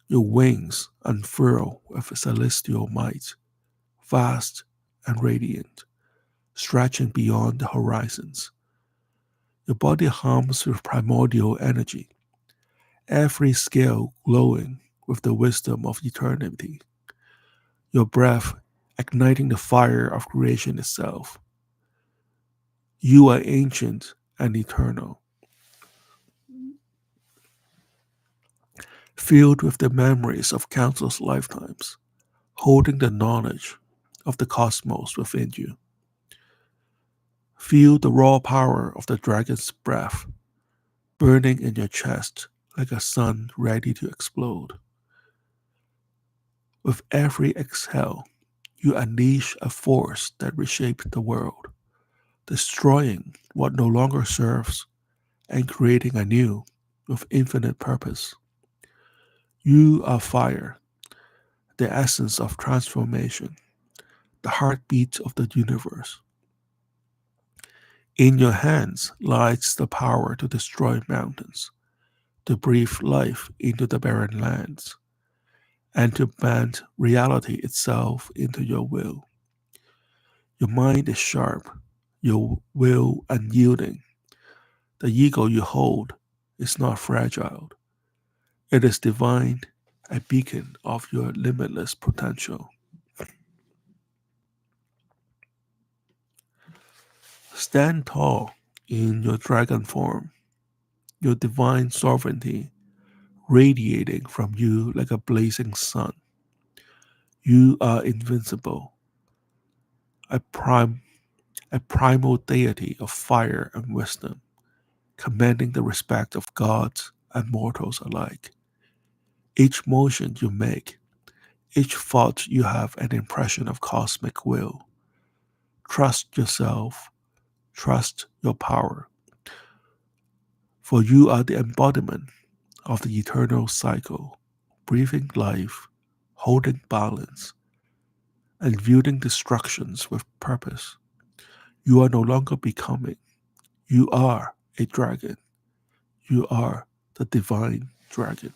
Your wings unfurl with celestial might, vast and radiant, stretching beyond the horizons. Your body hums with primordial energy, every scale glowing with the wisdom of eternity. Your breath igniting the fire of creation itself. You are ancient and eternal, filled with the memories of countless lifetimes, holding the knowledge of the cosmos within you. Feel the raw power of the dragon's breath burning in your chest like a sun ready to explode. With every exhale, you unleash a force that reshapes the world, destroying what no longer serves and creating anew with infinite purpose. You are fire, the essence of transformation, the heartbeat of the universe. In your hands lies the power to destroy mountains, to breathe life into the barren lands, and to bend reality itself into your will. Your mind is sharp, your will unyielding. The ego you hold is not fragile. It is divine, a beacon of your limitless potential. Stand tall in your dragon form, your divine sovereignty radiating from you like a blazing sun. You are invincible, a prime a primal deity of fire and wisdom, commanding the respect of gods and mortals alike. Each motion you make, each thought you have an impression of cosmic will. Trust yourself, trust your power, for you are the embodiment of the eternal cycle, breathing life, holding balance, and viewing destructions with purpose. You are no longer becoming, you are a dragon. You are the divine dragon.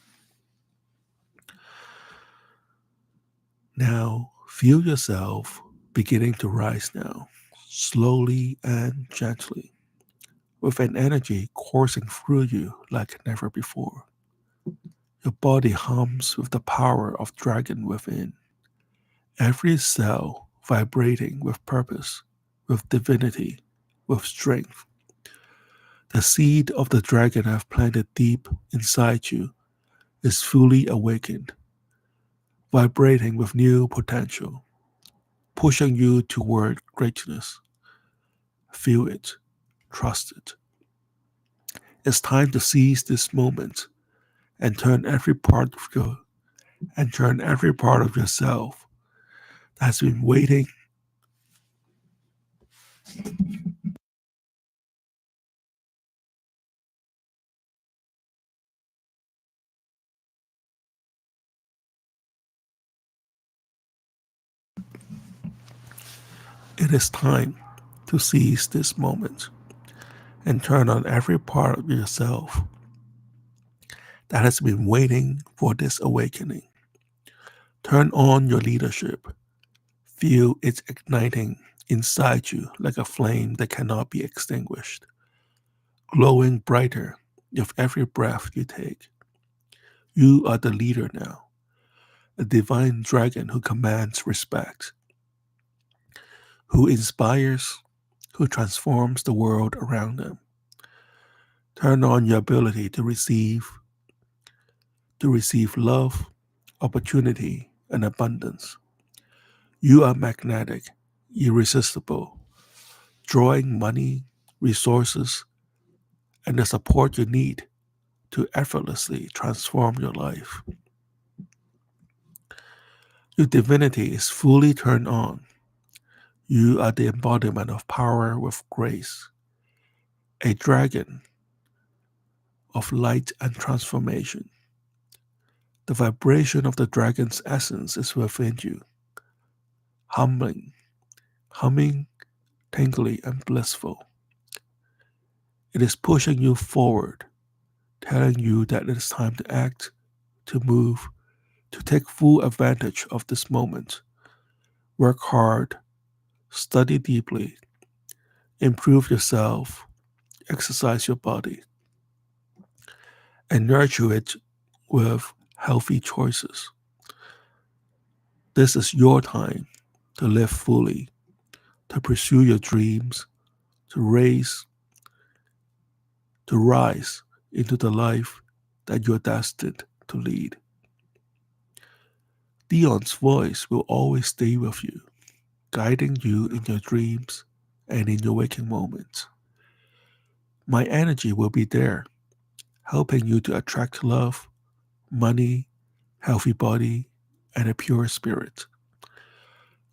Now, feel yourself beginning to rise now, slowly and gently, with an energy coursing through you like never before. Your body hums with the power of dragon within, every cell vibrating with purpose, with divinity, with strength. The seed of the dragon I've planted deep inside you is fully awakened, vibrating with new potential, pushing you toward greatness. Feel it, trust it. It's time to seize this moment and turn every part of yourself that's been waiting. It is time to seize this moment and turn on every part of yourself that has been waiting for this awakening. Turn on your leadership. Feel it igniting inside you like a flame that cannot be extinguished, glowing brighter with every breath you take. You are the leader now, a divine dragon who commands respect, who inspires, who transforms the world around them. Turn on your ability to receive love, opportunity, and abundance. You are magnetic, irresistible, drawing money, resources, and the support you need to effortlessly transform your life. Your divinity is fully turned on. You are the embodiment of power with grace, a dragon of light and transformation. The vibration of the dragon's essence is within you, humming, humming, tingly, and blissful. It is pushing you forward, telling you that it is time to act, to move, to take full advantage of this moment. Work hard, study deeply, improve yourself, exercise your body, and nurture it with healthy choices. This is your time to live fully, to pursue your dreams, to raise, to rise into the life that you're destined to lead. Dion's voice will always stay with you, guiding you in your dreams and in your waking moments. My energy will be there, helping you to attract love, money, healthy body, and a pure spirit.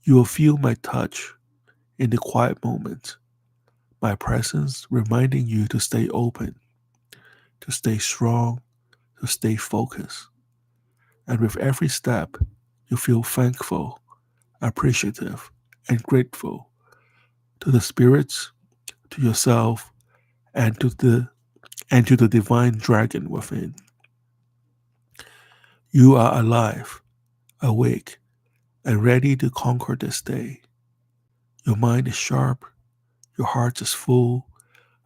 You will feel my touch in the quiet moments, my presence reminding you to stay open, to stay strong, to stay focused. And with every step, you feel thankful, appreciative, and grateful to the spirits, to yourself, and to the divine dragon within. You are alive, awake, and ready to conquer this day. Your mind is sharp, your heart is full,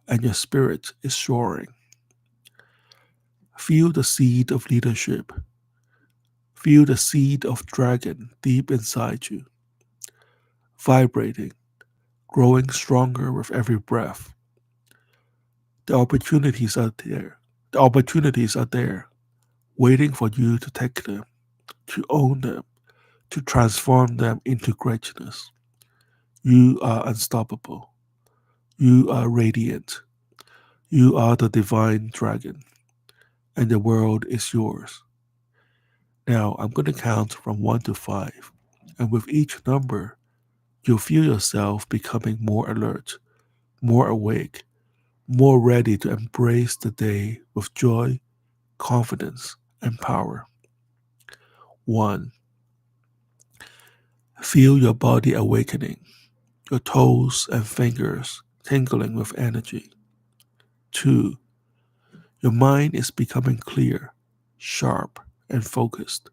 and your spirit is soaring. Feel the seed of leadership. Feel the seed of dragon deep inside you, vibrating, growing stronger with every breath. The opportunities are there. The opportunities are there, waiting for you to take them, to own them, to transform them into greatness. You are unstoppable. You are radiant. You are the divine dragon, and the world is yours. Now, I'm going to count from 1 to 5, and with each number, you'll feel yourself becoming more alert, more awake, more ready to embrace the day with joy, confidence, and power. 1. Feel your body awakening, your toes and fingers tingling with energy. 2. Your mind is becoming clear, sharp, and focused,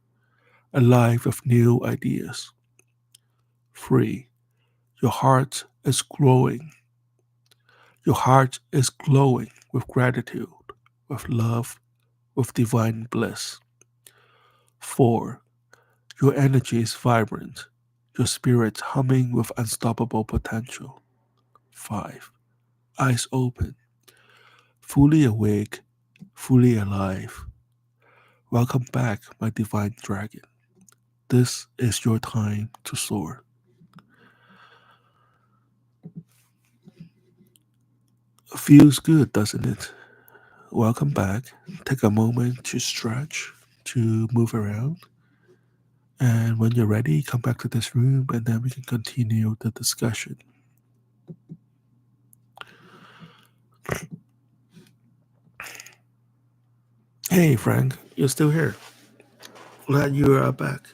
alive with new ideas. 3. Your heart is glowing. Your heart is glowing with gratitude, with love, with divine bliss. 4. Your energy is vibrant, your spirit humming with unstoppable potential. 5. Eyes open, fully awake, fully alive. Welcome back, my divine dragon. This is your time to soar. Feels good, doesn't it? Welcome back. Take a moment to stretch, to move around. And when you're ready, come back to this room and then we can continue the discussion. Hey, Frank, you're still here. Glad you are back.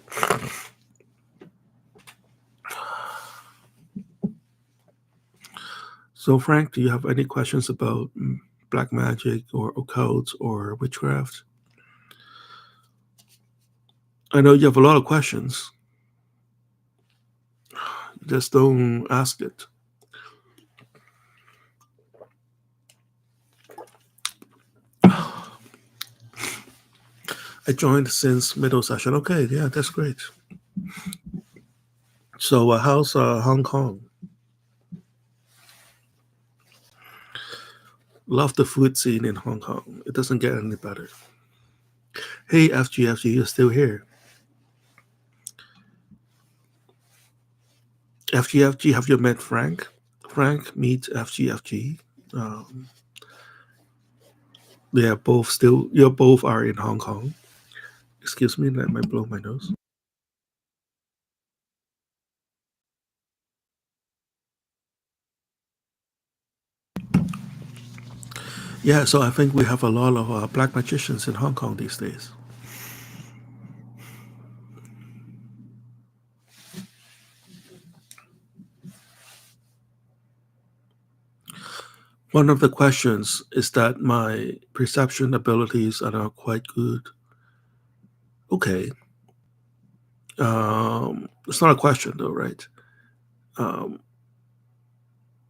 So, Frank, do you have any questions about black magic or occult or witchcraft? I know you have a lot of questions. Just don't ask it. I joined since middle session. Okay, yeah, that's great. So, how's Hong Kong? Love the food scene in Hong Kong. It doesn't get any better. Hey, FGFG, you're still here. FGFG, have you met Frank? Frank, meet FGFG. They are both still. You both are in Hong Kong. Excuse me, let me blow my nose. Yeah, so I think we have a lot of black magicians in Hong Kong these days. One of the questions is that my perception abilities are not quite good. Okay. It's not a question though, right? Um,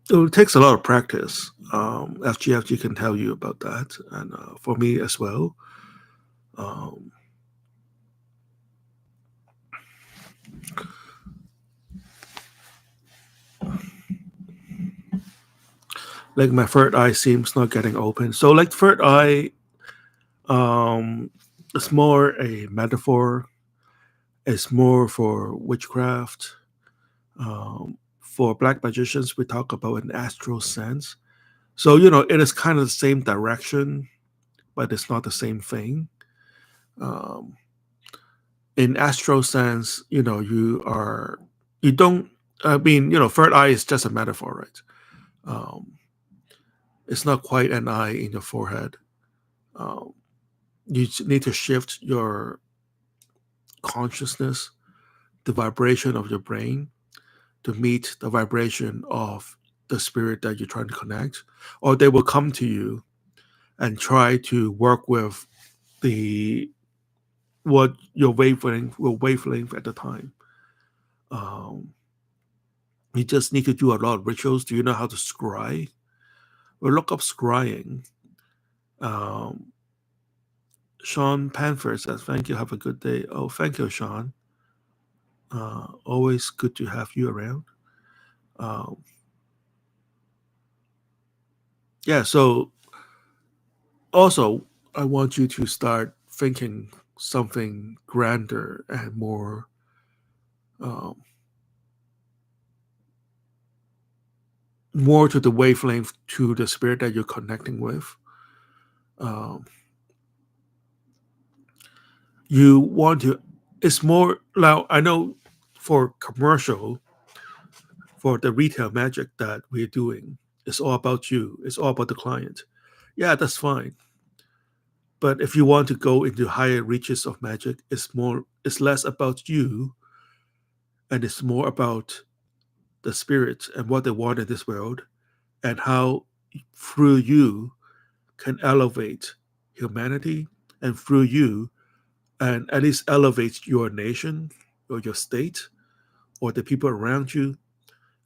it takes a lot of practice. FGFG can tell you about that, and for me as well. Um, like my third eye seems not getting open. So like third eye, it's more a metaphor. It's more for witchcraft. For black magicians, we talk about an astral sense. So it is kind of the same direction, but it's not the same thing. Um, in astral sense, you don't. I mean, third eye is just a metaphor, right? Um, it's not quite an eye in your forehead. Um, you need to shift your consciousness, the vibration of your brain, to meet the vibration of the spirit that you're trying to connect, or they will come to you and try to work with the what your wavelength at the time. Um, you just need to do a lot of rituals. Do you know how to scry? Well, look up scrying. Um, Sean Panford says, "Thank you. Have a good day." Oh, thank you, Sean. Always good to have you around. Um, Yeah, so also I want you to start thinking something grander and um, more to the wavelength, to the spirit that you're connecting with. Um, you want to, it's more now. I know for commercial, for the retail magic that we're doing, it's all about you, it's all about the client. Yeah, that's fine. But if you want to go into higher reaches of magic, it's less about you, and it's more about the spirits and what they want in this world, and how through you can elevate humanity, and through you, and at least elevate your nation or your state or the people around you,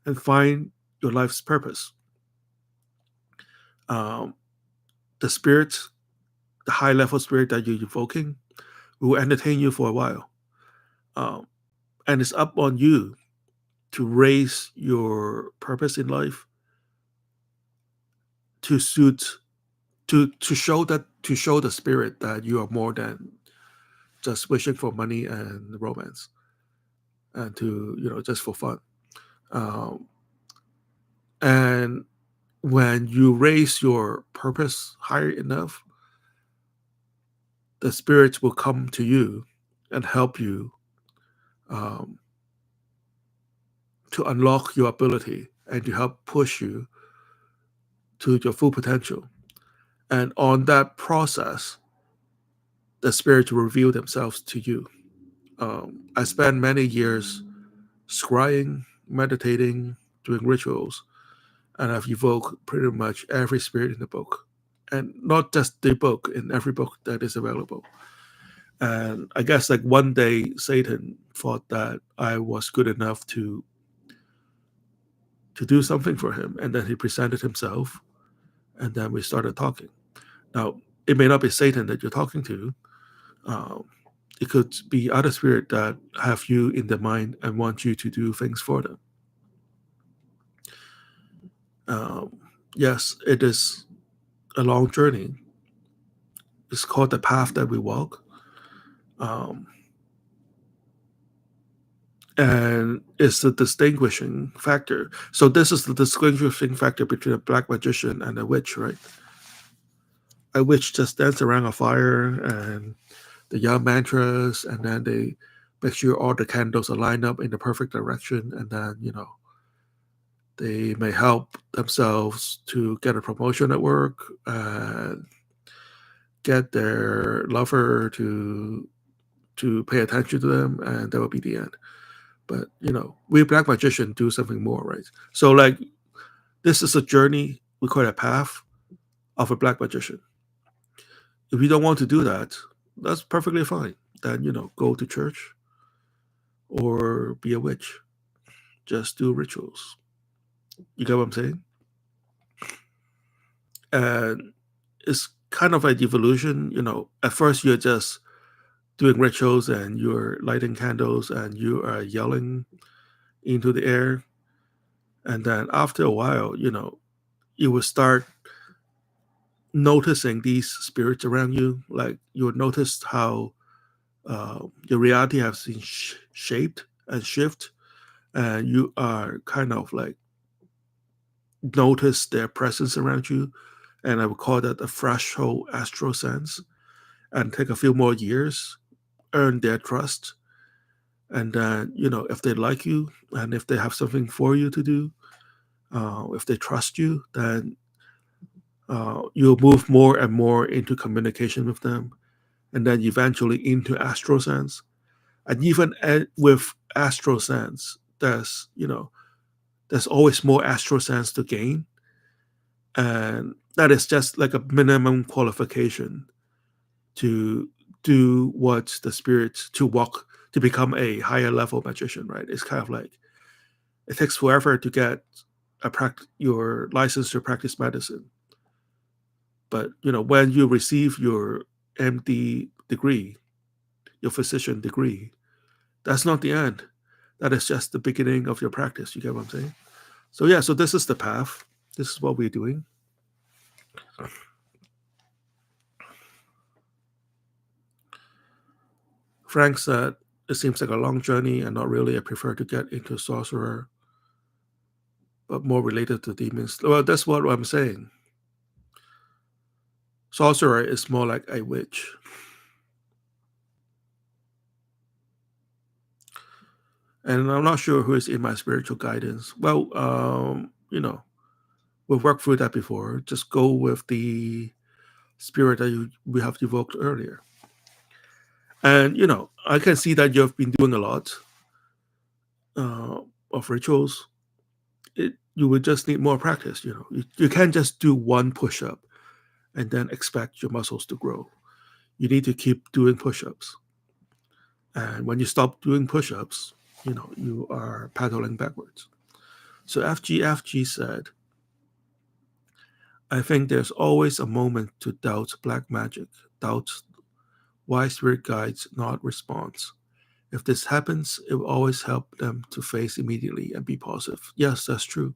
and find your life's purpose. Um, the spirit, the high level spirit that you're evoking, will entertain you for a while. Um, and it's up on you to raise your purpose in life to suit to show the spirit that you are more than just wishing for money and romance, and to just for fun. Um, and when you raise your purpose higher enough, the spirits will come to you and help you um, to unlock your ability and to help push you to your full potential. And on that process, the spirits will reveal themselves to you. I spent many years scrying, meditating, doing rituals, and I've evoked pretty much every spirit in the book. And not just the book, in every book that is available. And I guess like one day Satan thought that I was good enough to do something for him, and then he presented himself, and then we started talking. Now it may not be Satan that you're talking to. Um, it could be other spirit that have you in their mind and want you to do things for them. Um, yes, it is a long journey. It's called the path that we walk. Um, and it's the distinguishing factor. So this is the distinguishing factor between a black magician and a witch, right? A witch just dance around a fire and the yell mantras, and then they make sure all the candles are lined up in the perfect direction, and then they may help themselves to get a promotion at work and get their lover to pay attention to them, and that will be the end. But we black magician do something more, right? So like this is a journey, we call it a path of a black magician. If you don't want to do that, that's perfectly fine. Then go to church or be a witch. Just do rituals. You get what I'm saying? And it's kind of like evolution. At first you're just doing rituals and you're lighting candles and you are yelling into the air. And then after a while, you will start noticing these spirits around you. Like you'll notice how your reality has been shaped and shift, and you are kind of like notice their presence around you. And I would call that a threshold astral sense. And take a few more years, earn their trust, and then if they like you and if they have something for you to do, if they trust you, then you'll move more and more into communication with them, and then eventually into astral sense. And even with astral sense, there's always more astral sense to gain, and that is just like a minimum qualification to do what the spirit to walk to become a higher level magician, right? It's kind of like it takes forever to get your license to practice medicine, but when you receive your MD degree, your physician degree, that's not the end. That is just the beginning of your practice. You get what I'm saying? So yeah, so this is the path. This is what we're doing. Frank said, it seems like a long journey and not really. I prefer to get into sorcerer, but more related to demons. Well, that's what I'm saying. Sorcerer is more like a witch. And I'm not sure who is in my spiritual guidance. Well, we've worked through that before. Just go with the spirit that we have evoked earlier. And, I can see that you've been doing a lot uh, of rituals. You would just need more practice. You can't just do one push up and then expect your muscles to grow. You need to keep doing push ups. And when you stop doing push ups, you are paddling backwards. So FG said, I think there's always a moment to doubt black magic, doubt why spirit guides not response. If this happens, it will always help them to face immediately and be positive. Yes, that's true.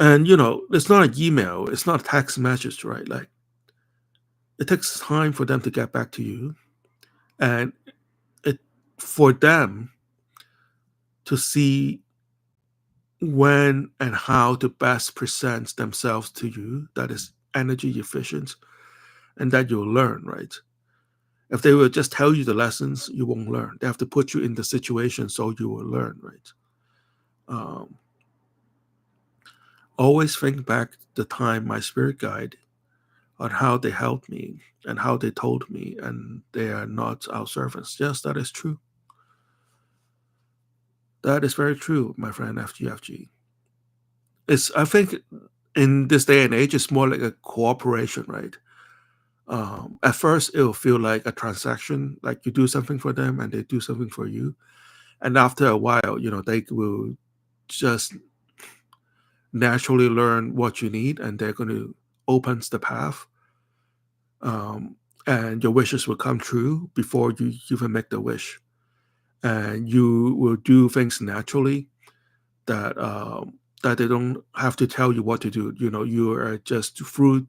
And it's not an email, it's not a text message, right? Like, it takes time for them to get back to you, and it for them to see when and how to best present themselves to you that is energy efficient and that you'll learn, right? If they will just tell you the lessons, you won't learn. They have to put you in the situation so you will learn, right? Um, always think back the time my spirit guide on how they helped me and how they told me, and they are not our servants. Yes, that is true. That is very true, my friend FGFG. I think in this day and age, it's more like a cooperation, right? At first, it will feel like a transaction, like you do something for them and they do something for you. And after a while, they will just naturally learn what you need, and they're going to open the path, and your wishes will come true before you even make the wish, and you will do things naturally that they don't have to tell you what to do. You are just through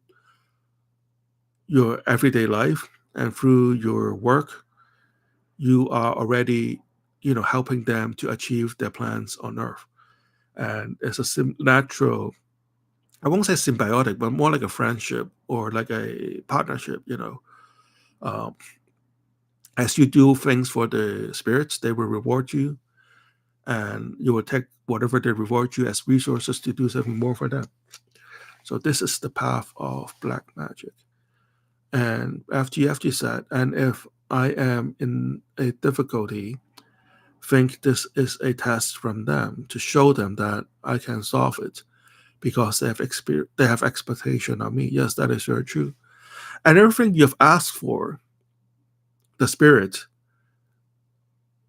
your everyday life and through your work, you are already helping them to achieve their plans on earth. And it's a natural, I won't say symbiotic, but more like a friendship or like a partnership. Um, as you do things for the spirits, they will reward you, and you will take whatever they reward you as resources to do something more for them. So this is the path of black magic. And FGFG said, and if I am in a difficulty, think this is a test from them to show them that I can solve it because they have expectation on me. Yes, that is very true. And everything you've asked for, the spirit,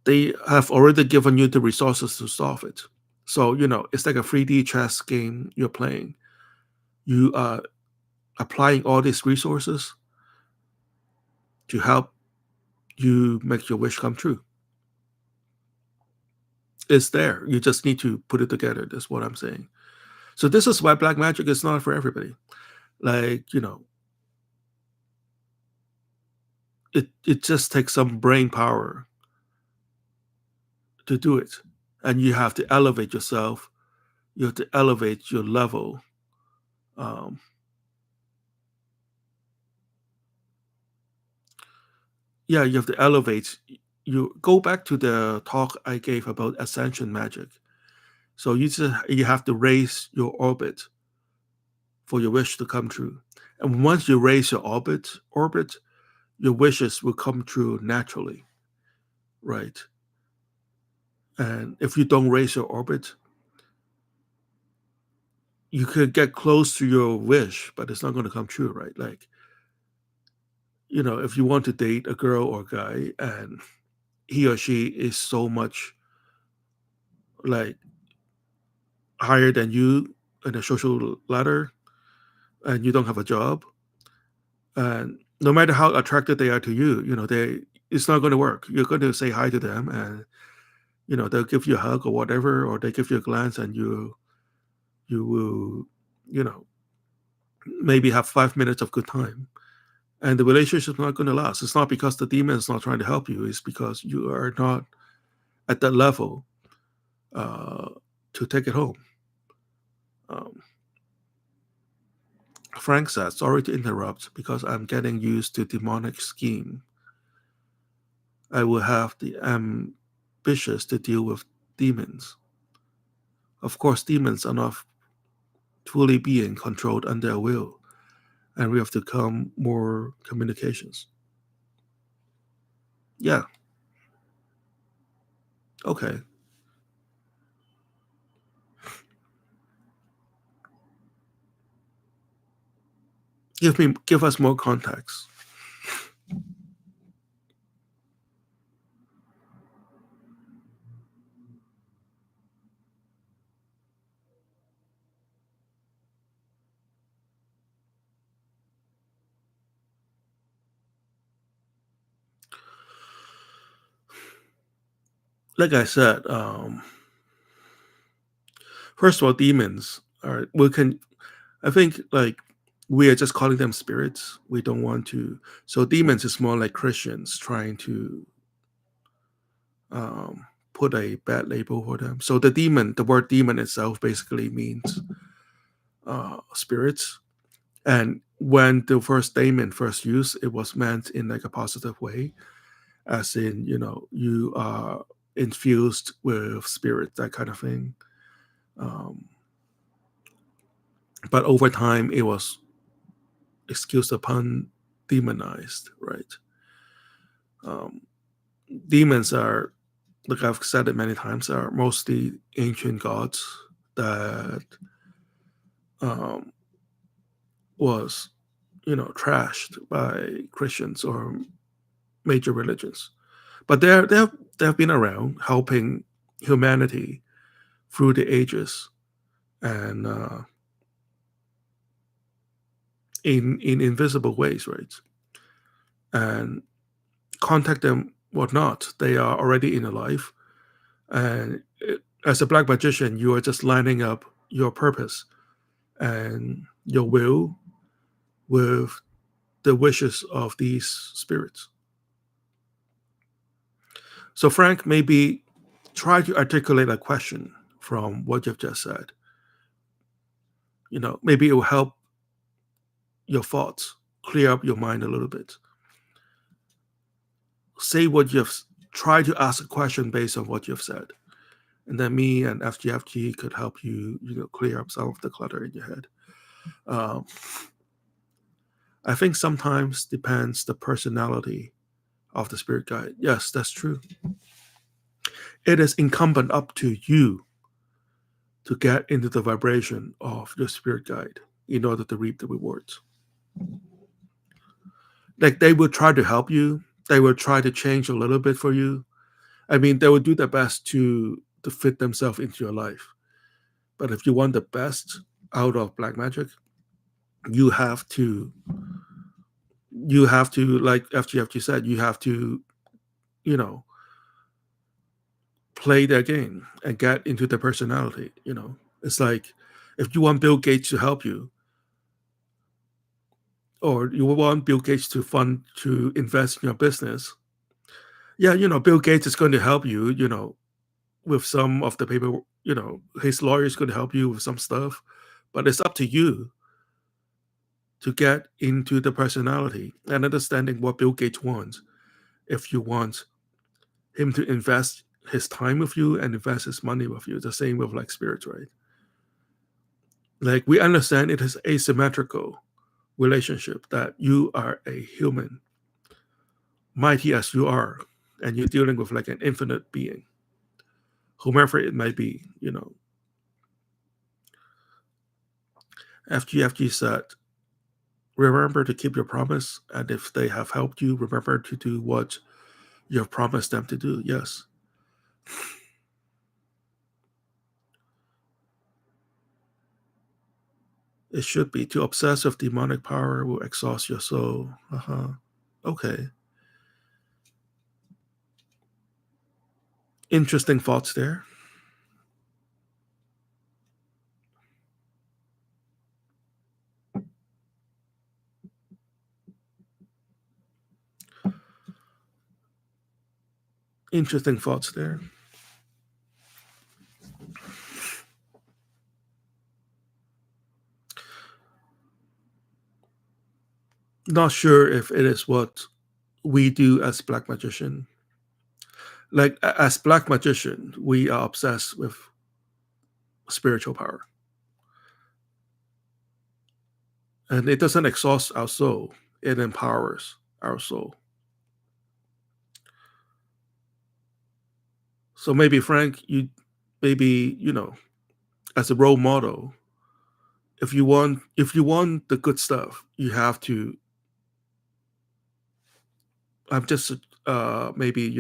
they have already given you the resources to solve it. So, it's like a 3D chess game you're playing. You are applying all these resources to help you make your wish come true. It's there. You just need to put it together. That's what I'm saying. So this is why black magic is not for everybody. Like, it just takes some brain power to do it. And you have to elevate yourself. You have to elevate your level. Um, yeah, you have to elevate. You go back to the talk I gave about ascension magic. So you have to raise your orbit for your wish to come true. And once you raise your orbit, your wishes will come true naturally, right? And if you don't raise your orbit, you could get close to your wish, but it's not going to come true, right? Like, if you want to date a girl or guy and he or she is so much like higher than you in a social ladder and you don't have a job, and no matter how attracted they are to you, it's not going to work. You're going to say hi to them, and they'll give you a hug or whatever, or they give you a glance, and you will you know, maybe have 5 minutes of good time. And the relationship's not going to last. It's not because the demon is not trying to help you. It's because you are not at that level uh, to take it home. Um, Frank says, sorry to interrupt because I'm getting used to demonic scheme. I will have the ambitious to deal with demons. Of course, demons are not fully being controlled under our will, and we have to come more communications. Yeah, okay. Give us more context. Like I said, first of all, demons are we can. I think like we are just calling them spirits. We don't want to. So demons is more like Christians trying to um, put a bad label for them. So the word demon itself basically means spirits. And when the first demon first used, it was meant in like a positive way, as in you are infused with spirit, that kind of thing. Um, but over time, it was excused upon demonized, right? Um, Demons are, like I've said it many times, are mostly ancient gods that um, was, trashed by Christians or major religions. But they have been around helping humanity through the ages and in invisible ways, right? And contact them whatnot. They are already in your life, and as a black magician, you are just lining up your purpose and your will with the wishes of these spirits. So, Frank, maybe try to articulate a question from what you've just said. Maybe it will help your thoughts, clear up your mind a little bit. Say what you've Try to ask a question based on what you've said. And then me and FGFG could help you, clear up some of the clutter in your head. Um, I think sometimes depends the personality of the spirit guide. Yes, that's true. It is incumbent up to you to get into the vibration of your spirit guide in order to reap the rewards. Like they will try to help you, they will try to change a little bit for you. I mean, they will do their best to fit themselves into your life. But if you want the best out of black magic, you have to like FGFG said, you have to, you know, play their game and get into their personality. It's like if you want Bill Gates to help you, or you want Bill Gates to invest in your business, yeah, Bill Gates is going to help you, with some of the paper, his lawyer is going to help you with some stuff, but it's up to you to get into the personality and understanding what Bill Gates wants. If you want him to invest his time with you and invest his money with you, the same with like spirits, right? Like we understand it is asymmetrical relationship that you are a human, mighty as you are, and you're dealing with like an infinite being, whomever it might be. FGFG said, remember to keep your promise, and if they have helped you, remember to do what you have promised them to do. Yes. It should be. To obsess with demonic power will exhaust your soul. Uh-huh. Okay. Interesting thoughts there. Interesting thoughts there. Not sure if it is what we do as black magician. Like as black magician, we are obsessed with spiritual power, and it doesn't exhaust our soul; it empowers our soul. So maybe Frank, maybe as a role model, if you want the good stuff, you have to. I'm just maybe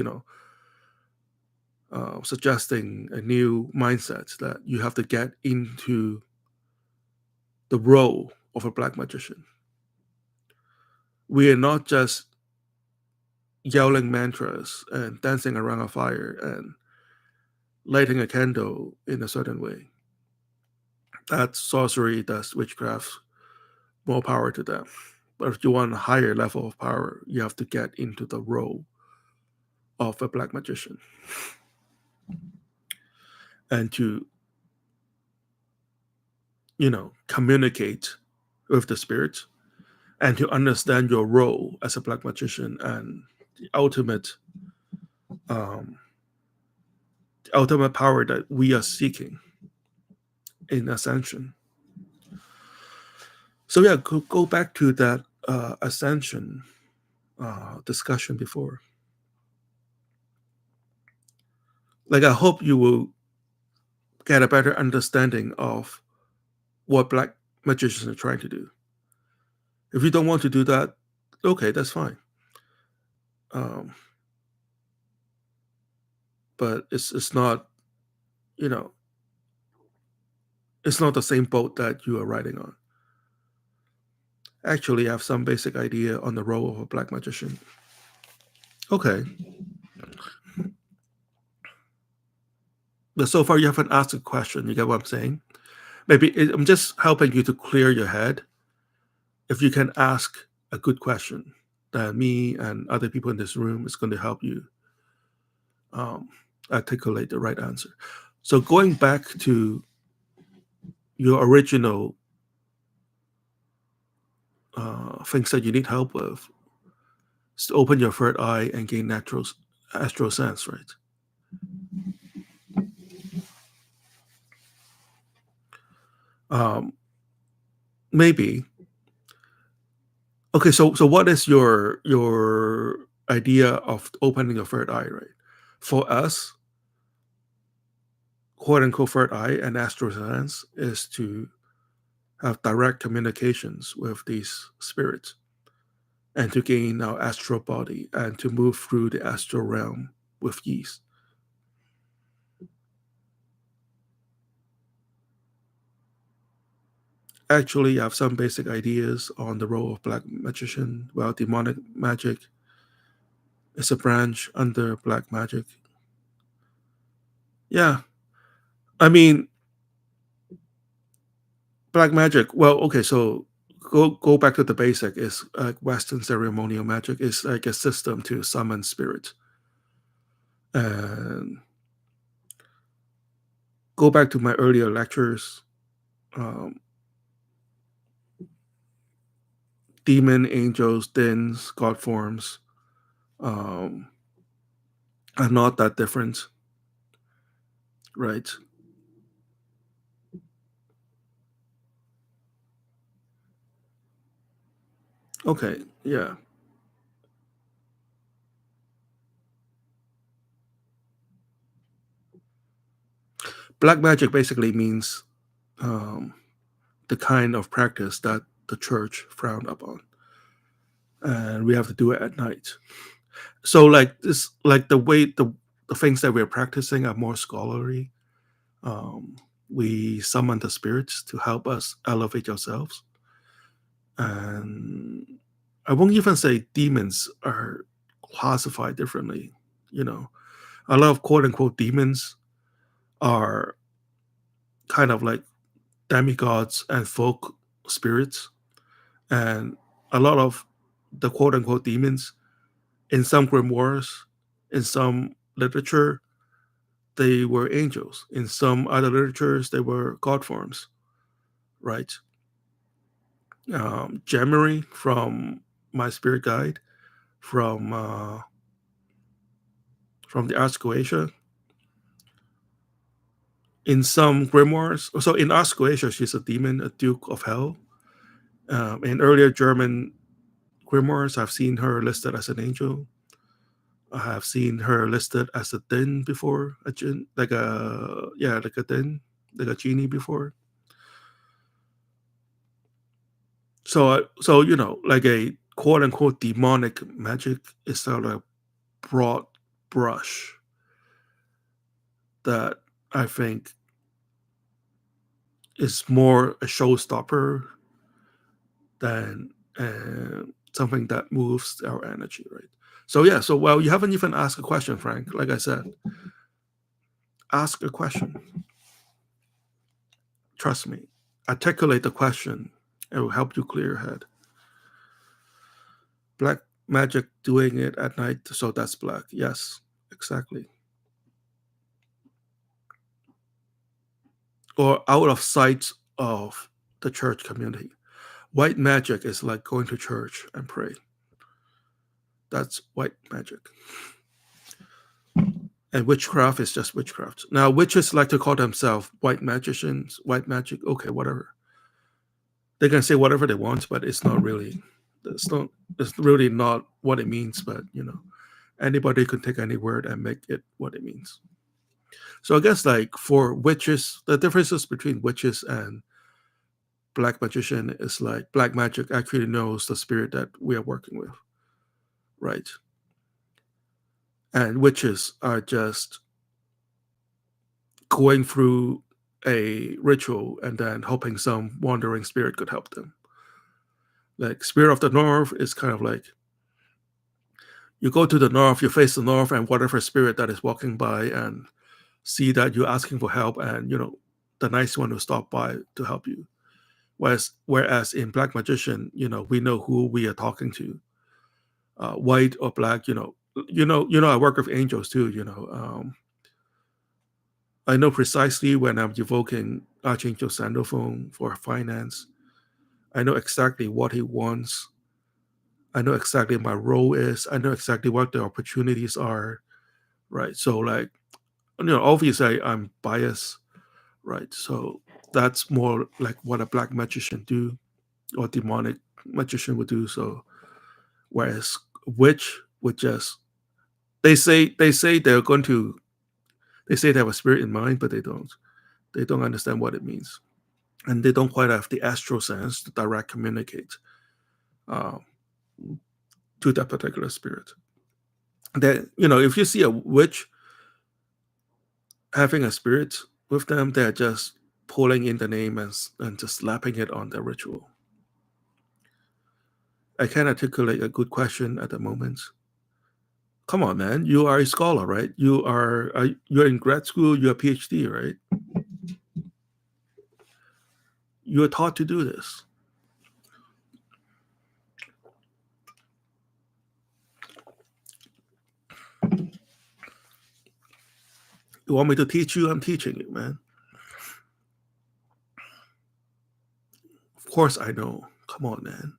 suggesting a new mindset that you have to get into the role of a black magician. We are not just yelling mantras and dancing around a fire and lighting a candle in a certain way. That's sorcery, that's witchcraft, more power to them. But if you want a higher level of power, you have to get into the role of a black magician and to, communicate with the spirits and to understand your role as a black magician and the um, ultimate power that we are seeking in ascension. So yeah, go back to that ascension discussion before. Like I hope you will get a better understanding of what black magicians are trying to do. If you don't want to do that, okay, that's fine. Um, but it's not you know it's not the same boat that you are riding on. Actually, I have some basic idea on the role of a black magician. Okay, but so far you haven't asked a question. You get what I'm saying? Maybe I'm just helping you to clear your head. If you can ask a good question, then me and other people in this room is going to help you um, articulate the right answer. So going back to your original things that you need help with, is to open your third eye and gain natural astral sense, right? Um, maybe. Okay, so what is your idea of opening your third eye, right? For us, quote unquote third eye and astral sense is to have direct communications with these spirits and to gain our astral body and to move through the astral realm with ease. Actually, I have some basic ideas on the role of black magician. Well, demonic magic is a branch under black magic. Yeah, I mean, black magic. Well, okay, so go back to the basic. Is like Western ceremonial magic is like a system to summon spirits, and go back to my earlier lectures. Um, Demon, angels, dins, god forms um, are not that different, right? Okay, yeah. Black magic basically means um, the kind of practice that the church frowned upon, and we have to do it at night. So, like this, like the things that we're practicing are more scholarly. Um, we summon the spirits to help us elevate ourselves, and I won't even say demons are classified differently. You know, a lot of quote unquote demons are kind of like demigods and folk spirits, and a lot of the quote unquote demons in some grimoires, in some literature, they were angels. In some other literatures, they were god forms, right? January from my spirit guide, from the Ascoatia. In some grimoires, so in Ascoatia, she's a demon, a duke of hell. In earlier German grimoires, I've seen her listed as an angel. I have seen her listed as a din before, a jinn, like a din, like a genie before. So like a quote unquote demonic magic is sort of a broad brush that I think is more a showstopper than something that moves our energy, right? So yeah, well, you haven't even asked a question, Frank. Like I said, ask a question. Trust me. Articulate the question. It will help you clear your head. Black magic doing it at night, so that's black. Yes, exactly. Or out of sight of the church community. White magic is like going to church and pray. That's white magic. And witchcraft is just witchcraft. Now, witches like to call themselves white magicians, white magic. Okay, whatever. They can say whatever they want, but it's not really. It's really not what it means. But anybody can take any word and make it what it means. So I guess like for witches, the differences between witches and black magician is like black magic actually knows the spirit that we are working with, right? And witches are just going through a ritual and then hoping some wandering spirit could help them. Like Spirit of the North is kind of like you go to the north, you face the north, and whatever spirit that is walking by and see that you're asking for help, and the nice one will stop by to help you. Whereas in Black Magician, we know who we are talking to, white or black. I work with angels too. I know precisely when I'm evoking Archangel Sandalphon for finance. I know exactly what he wants. I know exactly my role is. I know exactly what the opportunities are. Right. So like, obviously I'm biased. Right. So that's more like what a black magician do or demonic magician would do. So whereas witch would just they say they're going to they say they have a spirit in mind, but they don't. They don't understand what it means. And they don't quite have the astral sense to direct communicate uh, to that particular spirit. That if you see a witch having a spirit with them, they're just pulling in the name and just slapping it on the ritual. I can't articulate a good question at the moment. Come on, man! You are a scholar, right? You're in grad school. You're a PhD, right? You're taught to do this. You want me to teach you? I'm teaching you, man. Of course I know. Come on, man.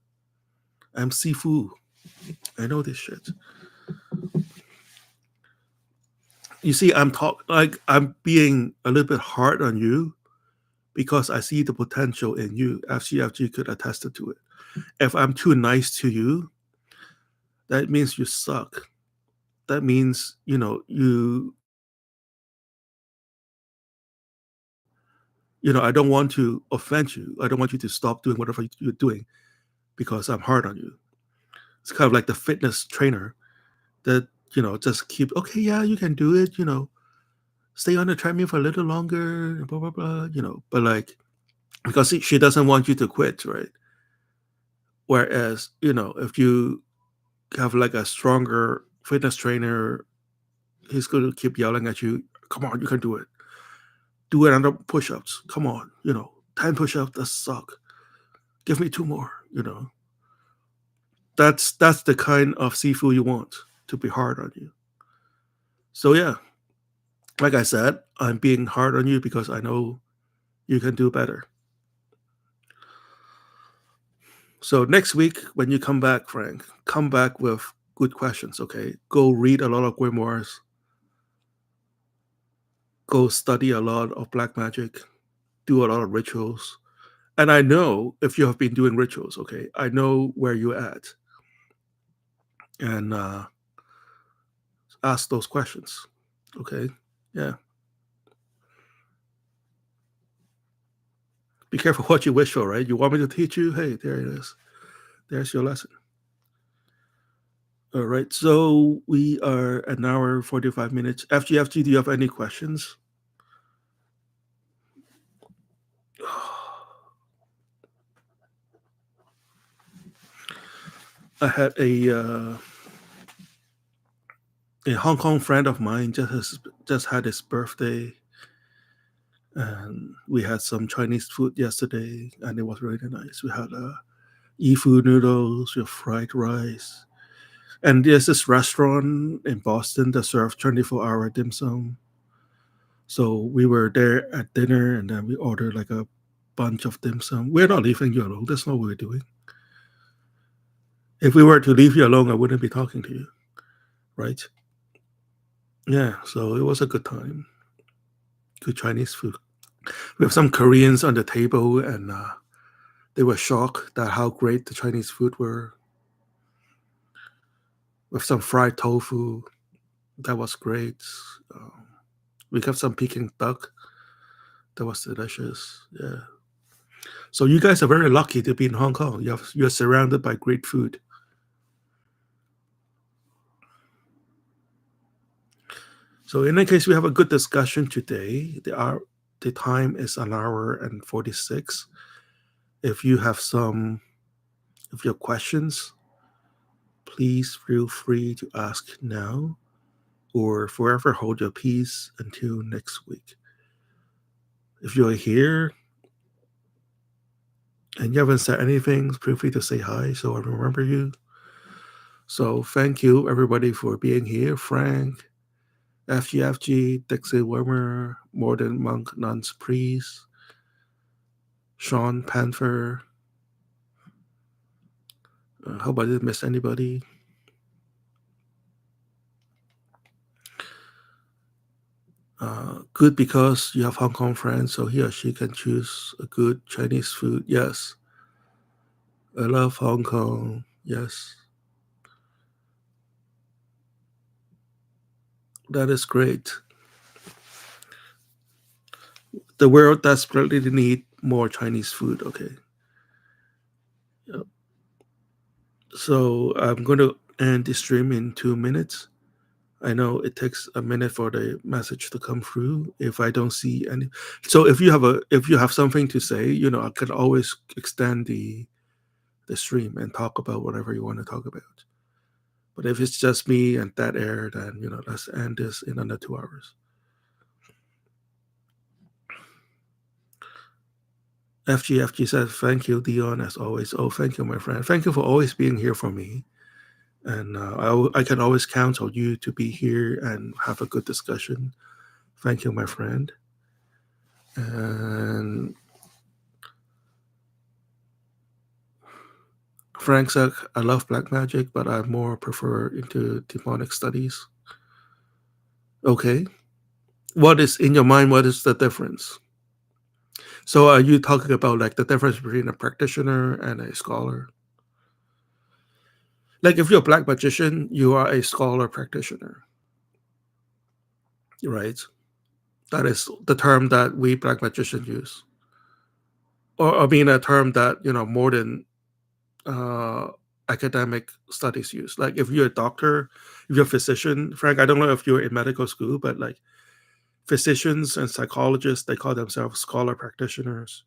I'm Sifu. I know this shit. You see, I'm being a little bit hard on you because I see the potential in you. FGFG could attest to it. If I'm too nice to you, that means you suck. That means, I don't want to offend you. I don't want you to stop doing whatever you're doing because I'm hard on you. It's kind of like the fitness trainer that, just keep, okay, yeah, you can do it, stay on the treadmill for a little longer, blah, blah, blah, but like, because she doesn't want you to quit, right? Whereas, if you have like a stronger fitness trainer, he's going to keep yelling at you, come on, you can do it. Do it under push-ups. Come on, 10 push-ups, that suck. Give me 2 more, That's the kind of seafood you want to be hard on you. So yeah, like I said, I'm being hard on you because I know you can do better. So next week, when you come back, Frank, come back with good questions, okay? Go read a lot of grimoires, go study a lot of black magic, do a lot of rituals. And I know if you have been doing rituals, okay, I know where you're at. And ask those questions, okay? Yeah. Be careful what you wish for, right? You want me to teach you? Hey, there it is. There's your lesson. All right. So we are an hour, 45 minutes. FGFG, do you have any questions? I had a Hong Kong friend of mine just had his birthday, and we had some Chinese food yesterday, and it was really nice. We had Yifu noodles with fried rice, and there's this restaurant in Boston that serves 24-hour dim sum. So we were there at dinner, and then we ordered like a bunch of dim sum. We're not leaving you alone. That's not what we're doing. If we were to leave you alone, I wouldn't be talking to you, right? Yeah. So it was a good time. Good Chinese food. We have some Koreans on the table, and they were shocked at how great the Chinese food were. With some fried tofu, that was great. Um, we got some Peking duck, that was delicious. Yeah. So you guys are very lucky to be in Hong Kong. You're surrounded by great food. So in any case, we have a good discussion today. The time is an hour and 46. If you have if you have questions, please feel free to ask now or forever hold your peace until next week. If you're here and you haven't said anything, feel free to say hi so I remember you. So thank you everybody for being here. Frank, FGFG, Dixie Wormer, Morden Monk, Nuns Priest, Sean Panther. Hope I didn't miss anybody. Good because you have Hong Kong friends, so he or she can choose a good Chinese food. Yes. I love Hong Kong. Yes. That is great. The world desperately need more Chinese food. Okay. Yep. So I'm going to end the stream in 2 minutes. I know it takes a minute for the message to come through. If I don't see any, so if you have something to say, I can always extend the stream and talk about whatever you want to talk about. But if it's just me and dead air, then let's end this in under 2 hours. FGFG says, "Thank you, Dion, as always." Oh, thank you, my friend. Thank you for always being here for me. And I can always count on you to be here and have a good discussion. Thank you, my friend. And Frank said, "I love black magic, but I more prefer into demonic studies." Okay. What is in your mind? What is the difference? So are you talking about like the difference between a practitioner and a scholar? Like if you're a black magician, you are a scholar practitioner, right? That is the term that we black magicians use. Or I mean a term that, more than uh academic studies use. Like if you're a doctor, if you're a physician, Frank, I don't know if you're in medical school, but like physicians and psychologists, they call themselves scholar practitioners.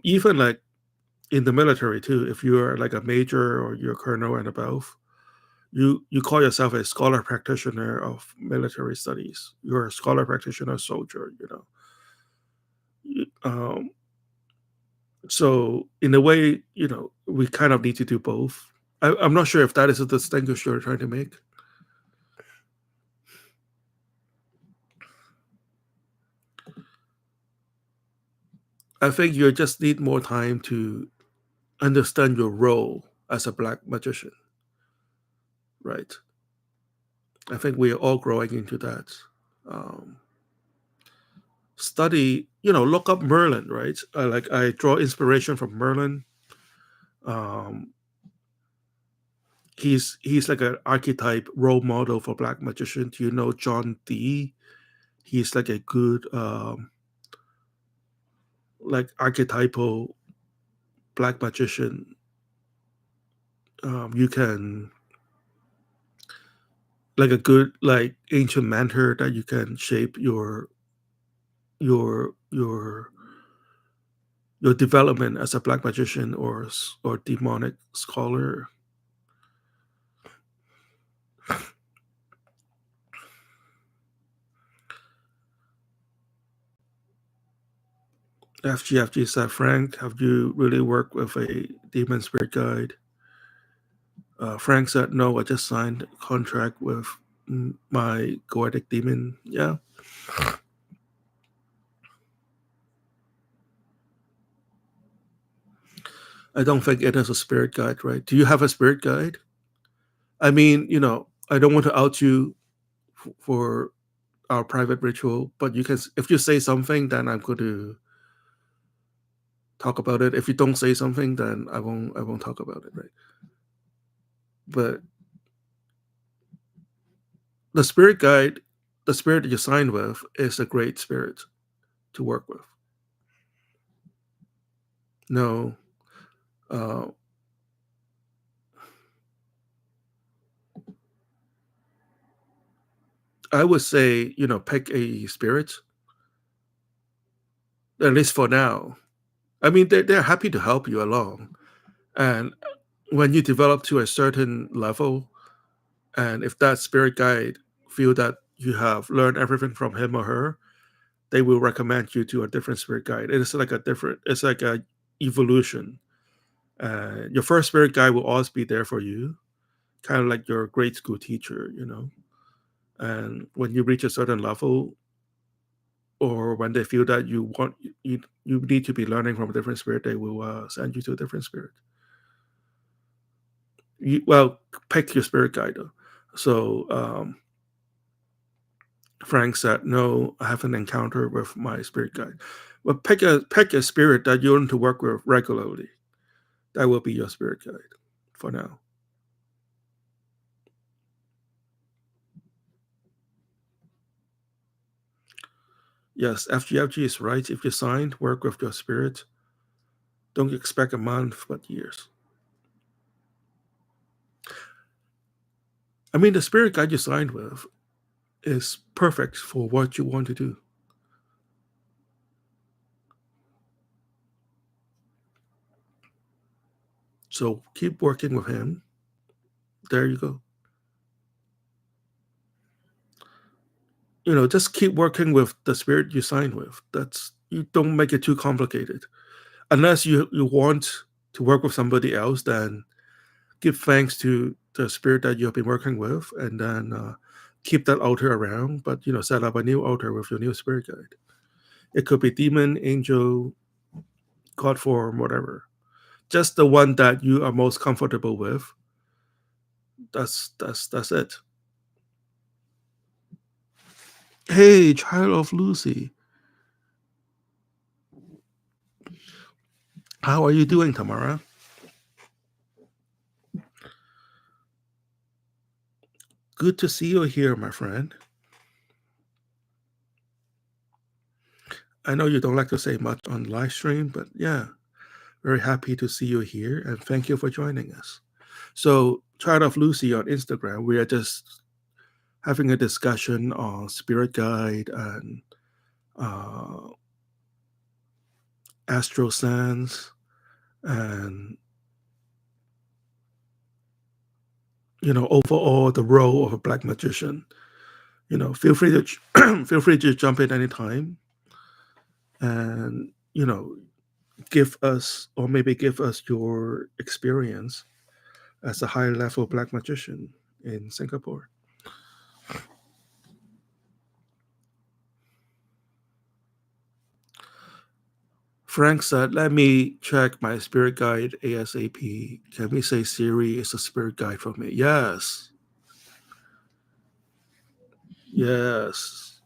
Even like in the military too, if you're like a major or you're a colonel and above, you call yourself a scholar practitioner of military studies. You're a scholar practitioner soldier. Um, so in a way, we kind of need to do both. I'm not sure if that is a distinction you're trying to make. I think you just need more time to understand your role as a black magician, right? I think we are all growing into that. Um, Study, look up Merlin, right? I draw inspiration from Merlin. Um, he's like an archetype role model for black magician. Do you know John Dee? He's like a good like archetypal black magician. You can like a good like ancient mentor that you can shape your your your development as a black magician or demonic scholar. FGFG said, Frank, have you really worked with a demon spirit guide? Frank said, no, I just signed a contract with my goetic demon. Yeah. I don't think it is a spirit guide, right? Do you have a spirit guide? I mean, I don't want to out you for our private ritual, but you can, if you say something, then I'm going to talk about it. If you don't say something, then I won't talk about it, right? But the spirit guide, the spirit that you sign with is a great spirit to work with. No, uh, I would say, pick a spirit, at least for now. I mean, they're happy to help you along. And when you develop to a certain level, and if that spirit guide feel that you have learned everything from him or her, they will recommend you to a different spirit guide. It's like a evolution. Your first spirit guide will always be there for you, kind of like your grade school teacher. And when you reach a certain level, or when they feel that you need to be learning from a different spirit, they will send you to a different spirit. Well, pick your spirit guide though. So Frank said, "No, I haven't encountered with my spirit guide." But pick a spirit that you want to work with regularly. That will be your spirit guide for now. Yes, FGFG is right. If you signed, work with your spirit. Don't expect a month, but years. I mean, the spirit guide you signed with is perfect for what you want to do. So keep working with him. There you go. Just keep working with the spirit you signed with. You don't make it too complicated. Unless you want to work with somebody else, then give thanks to the spirit that you've been working with, and then keep that altar around. But set up a new altar with your new spirit guide. It could be demon, angel, god form, whatever. Just the one that you are most comfortable with. That's it. Hey, child of Lucy, how are you doing, Tamara? Good to see you here, my friend. I know you don't like to say much on live stream, but yeah, very happy to see you here and thank you for joining us. So, Child of Lucy on Instagram, we are just having a discussion on spirit guide and uh, astral sense and overall the role of a black magician. Feel free to feel free to jump in anytime and give us or maybe give us your experience as a high level black magician in Singapore. Frank said, let me check my spirit guide ASAP. Can we say Siri is a spirit guide for me? Yes. Yes.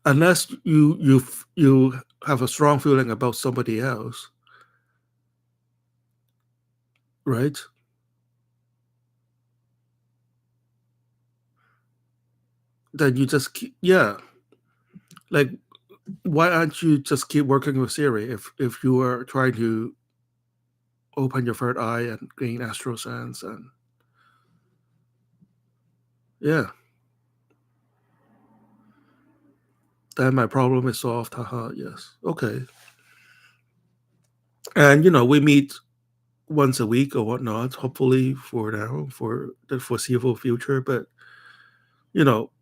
Unless you have a strong feeling about somebody else, right? Then you just keep, yeah. Like, why aren't you just keep working with Siri if you are trying to open your third eye and gain astral sense? And yeah, then my problem is solved. Haha, yes. Okay. And we meet once a week or whatnot, hopefully for now, for the foreseeable future. But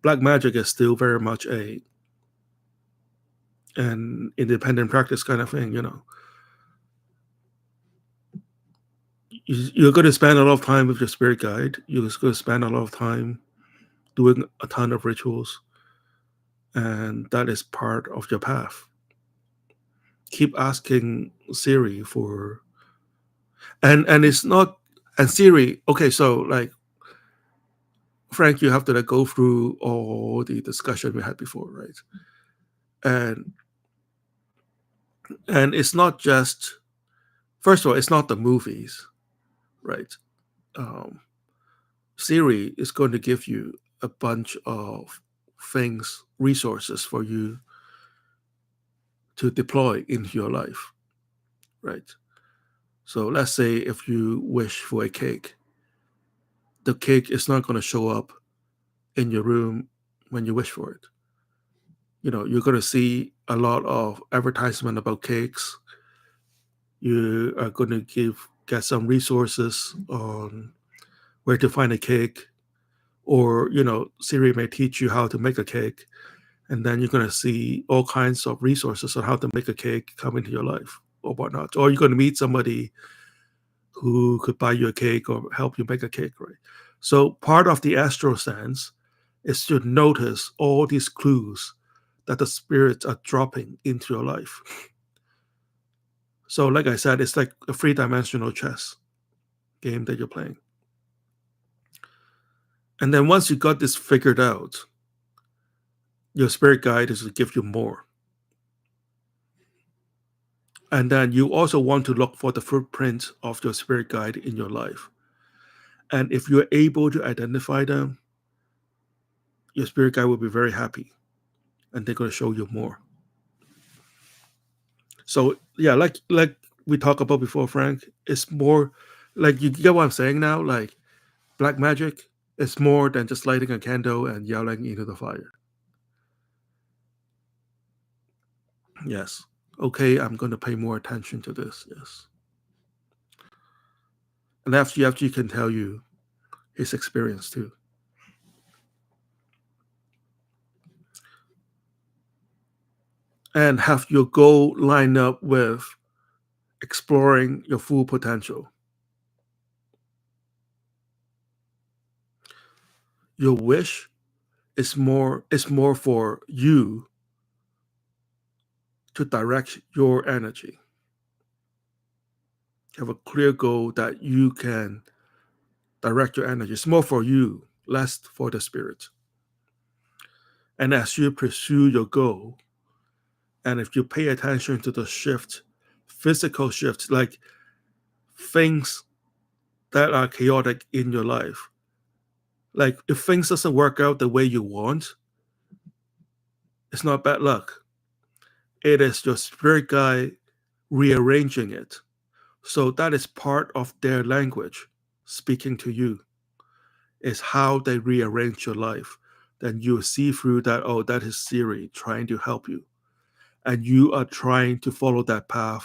black magic is still very much an independent practice kind of thing. You're going to spend a lot of time with your spirit guide. You're just going to spend a lot of time doing a ton of rituals, and that is part of your path. Keep asking Siri for, and it's not, and Siri. Okay, so like Frank, you have to like go through all the discussion we had before, right? And it's not just, first of all, it's not the movies, right? Um, Siri is going to give you a bunch of things, resources for you to deploy into your life, right? So let's say if you wish for a cake, the cake is not going to show up in your room when you wish for it. You're going to see a lot of advertisement about cakes. You are going to get some resources on where to find a cake, or Siri may teach you how to make a cake, and then you're going to see all kinds of resources on how to make a cake come into your life or whatnot. Or you're going to meet somebody who could buy you a cake or help you make a cake, right? So part of the astral sense is to notice all these clues that the spirits are dropping into your life. So like I said, it's like a three-dimensional chess game that you're playing. And then once you got this figured out, your spirit guide is to give you more. And then you also want to look for the footprint of your spirit guide in your life. And if you're able to identify them, your spirit guide will be very happy, and they're going to show you more. So yeah, like we talked about before, Frank, it's more like, you get what I'm saying now. Like, black magic is more than just lighting a candle and yelling into the fire. Yes. Okay, I'm going to pay more attention to this. Yes. And after you can tell you his experience too. And have your goal line up with exploring your full potential. Your wish is more for you to direct your energy. Have a clear goal that you can direct your energy. It's more for you, less for the spirit. And as you pursue your goal, and if you pay attention to the shift, physical shifts, like things that are chaotic in your life, like if things doesn't work out the way you want, it's not bad luck. It is your spirit guide rearranging it. So that is part of their language speaking to you, is how they rearrange your life. Then you see through that, oh, that is Siri trying to help you. And you are trying to follow that path.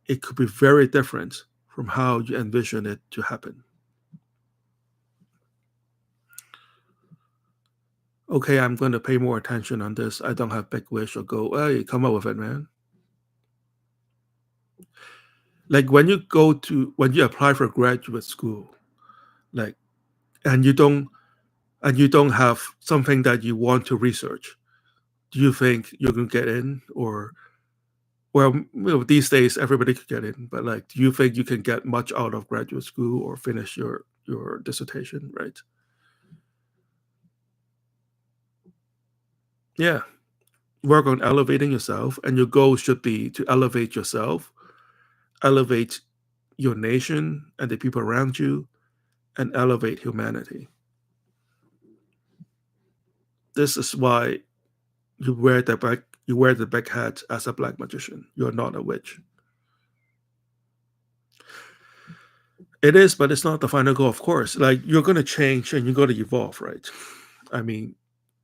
It could be very different from how you envision it to happen. Okay, I'm going to pay more attention on this. I don't have big wish or go, hey, come up with it, man. Like when you apply for graduate school, like and you don't have something that you want to research, do you think you can get in? Or, well, these days everybody could get in, but like, do you think you can get much out of graduate school or finish your dissertation, right? Yeah, work on elevating yourself, and your goal should be to elevate yourself, elevate your nation and the people around you, and elevate humanity. This is why you wear the black hat as a black magician. You're not a witch. It is, but it's not the final goal, of course. Like, you're gonna change and you're gonna evolve, right? I mean,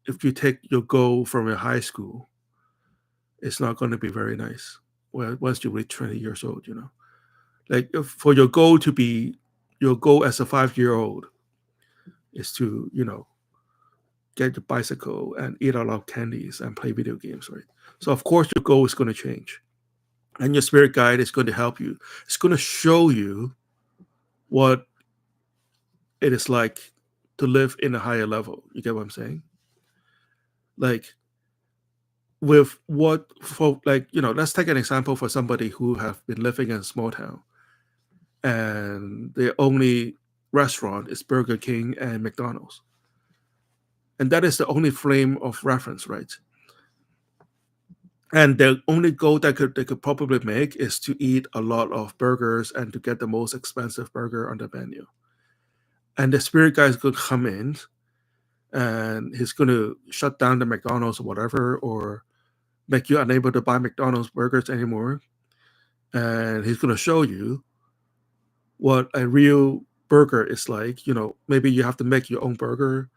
if you take your goal from your high school, it's not gonna be very nice. Well, once you reach 20 years old, like, for your goal as a 5-year old is to get your bicycle and eat a lot of candies and play video games, right? So of course your goal is going to change, and your spirit guide is going to help you. It's going to show you what it is like to live in a higher level. You get what I'm saying? Like, with what for, like, let's take an example for somebody who have been living in a small town, and their only restaurant is Burger King and McDonald's, and that is the only frame of reference, right? And the only goal that they could probably make is to eat a lot of burgers and to get the most expensive burger on the menu. And the spirit guy is going to come in, and he's going to shut down the McDonald's or whatever, or make you unable to buy McDonald's burgers anymore. And he's going to show you what a real burger is like. Maybe you have to make your own burger,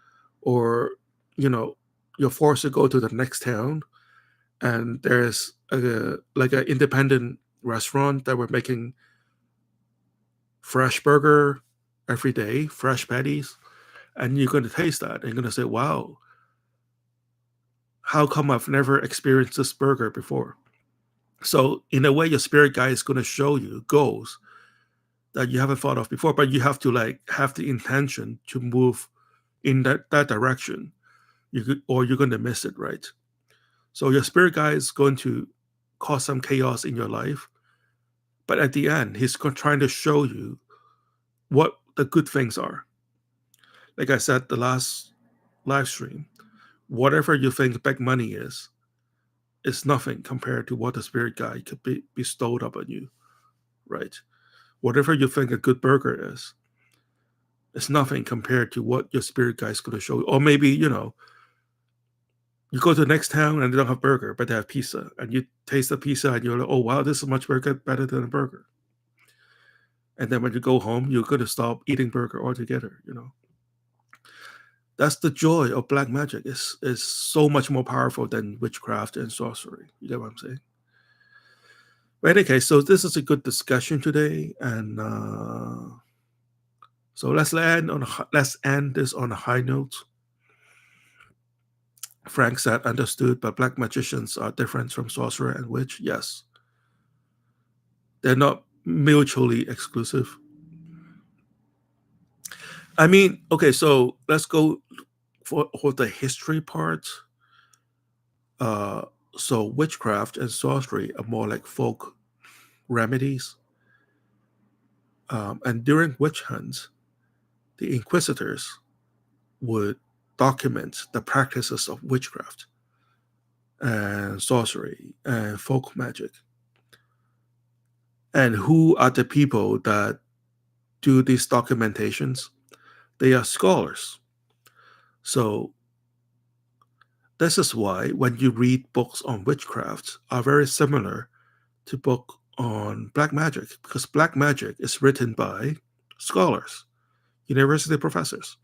or you're forced to go to the next town, and there's like an independent restaurant that were making fresh burger every day, fresh patties, and you're going to taste that and you're going to say, wow, how come I've never experienced this burger before? So in a way, your spirit guide is going to show you goals that you haven't thought of before, but you have to like have the intention to move in that direction. Or you're going to miss it, right? So your spirit guide is going to cause some chaos in your life, but at the end, he's trying to show you what the good things are. Like I said, the last live stream, whatever you think big money is nothing compared to what the spirit guide could be bestowed upon you, right? Whatever you think a good burger is, it's nothing compared to what your spirit guide is going to show you. Or maybe, you go to the next town and they don't have burger, but they have pizza. And you taste the pizza and you're like, oh, wow, this is much better than a burger. And then when you go home, you're going to stop eating burger altogether. That's the joy of black magic. Is so much more powerful than witchcraft and sorcery. You get what I'm saying? But okay, so this is a good discussion today, and so let's end this on a high note. Frank said, understood, but black magicians are different from sorcerer and witch. Yes, they're not mutually exclusive. I mean, okay, so let's go for the history part. So witchcraft and sorcery are more like folk remedies. And during witch hunts, the inquisitors would document the practices of witchcraft and sorcery and folk magic. And who are the people that do these documentations? They are scholars. So this is why when you read books on witchcraft are very similar to book on black magic, because black magic is written by scholars, university professors.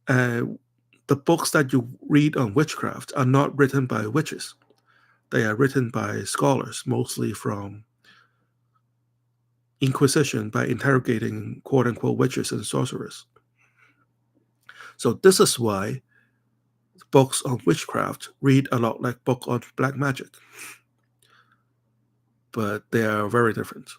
And the books that you read on witchcraft are not written by witches. They are written by scholars, mostly from Inquisition, by interrogating quote unquote witches and sorcerers. So this is why books on witchcraft read a lot like books on black magic. But they are very different.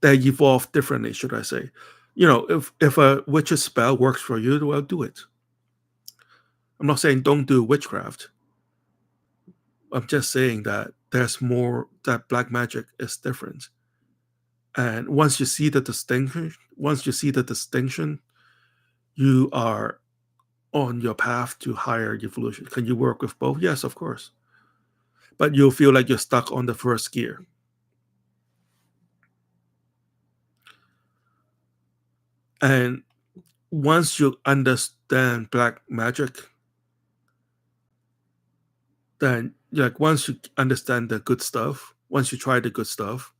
They evolve differently, should I say. If a witch's spell works for you, well, do it. I'm not saying don't do witchcraft. I'm just saying that that black magic is different. And once you see the distinction, you are on your path to higher evolution. Can you work with both? Yes, of course. But you'll feel like you're stuck on the first gear. And once you understand black magic, then once you understand the good stuff, once you try the good stuff,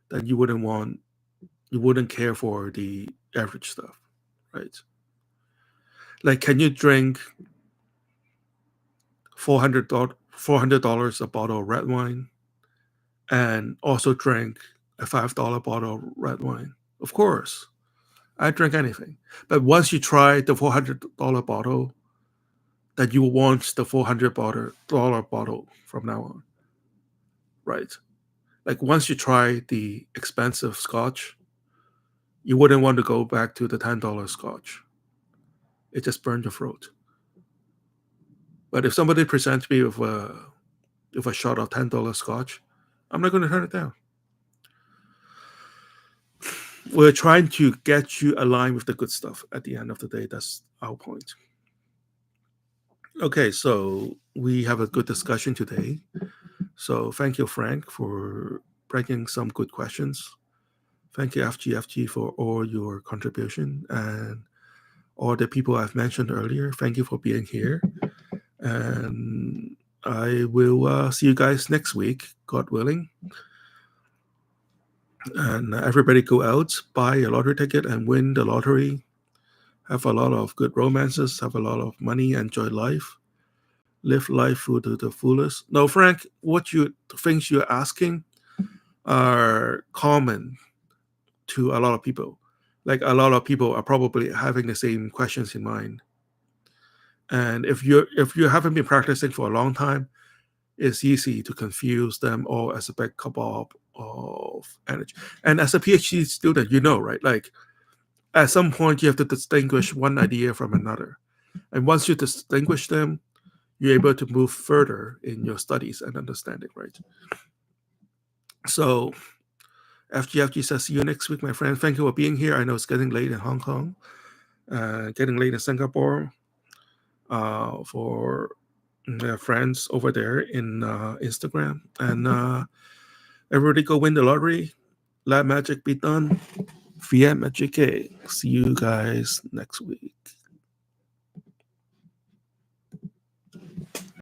then you wouldn't care for the average stuff, right? Like, can you drink $400 a bottle of red wine and also drink a $5 bottle of red wine? Of course, I drink anything. But once you try the $400 bottle, then you want the $400 bottle from now on, right? Like, once you try the expensive scotch, you wouldn't want to go back to the $10 scotch. It just burned your throat. But if somebody presents me with a shot of $10 scotch, I'm not going to turn it down. We're trying to get you aligned with the good stuff at the end of the day. That's our point. Okay, so we have a good discussion today. So thank you, Frank, for bringing some good questions. Thank you, FGFG, for all your contribution, and all the people I've mentioned earlier. Thank you for being here. And I will see you guys next week, God willing. And everybody go out, buy a lottery ticket and win the lottery. Have a lot of good romances, have a lot of money, enjoy life, live life to the fullest. No, Frank, things you're asking are common to a lot of people. Like, a lot of people are probably having the same questions in mind. And if you haven't been practicing for a long time, it's easy to confuse them all as a big cabal of energy. And as a PhD student, right? Like, at some point, you have to distinguish one idea from another. And once you distinguish them, you're able to move further in your studies and understanding, right? So FGFG says, see you next week, my friend. Thank you for being here. I know it's getting late in Hong Kong, getting late in Singapore. For my friends over there in Instagram. And everybody go win the lottery. Let magic be done. Fiat Magic. See you guys next week.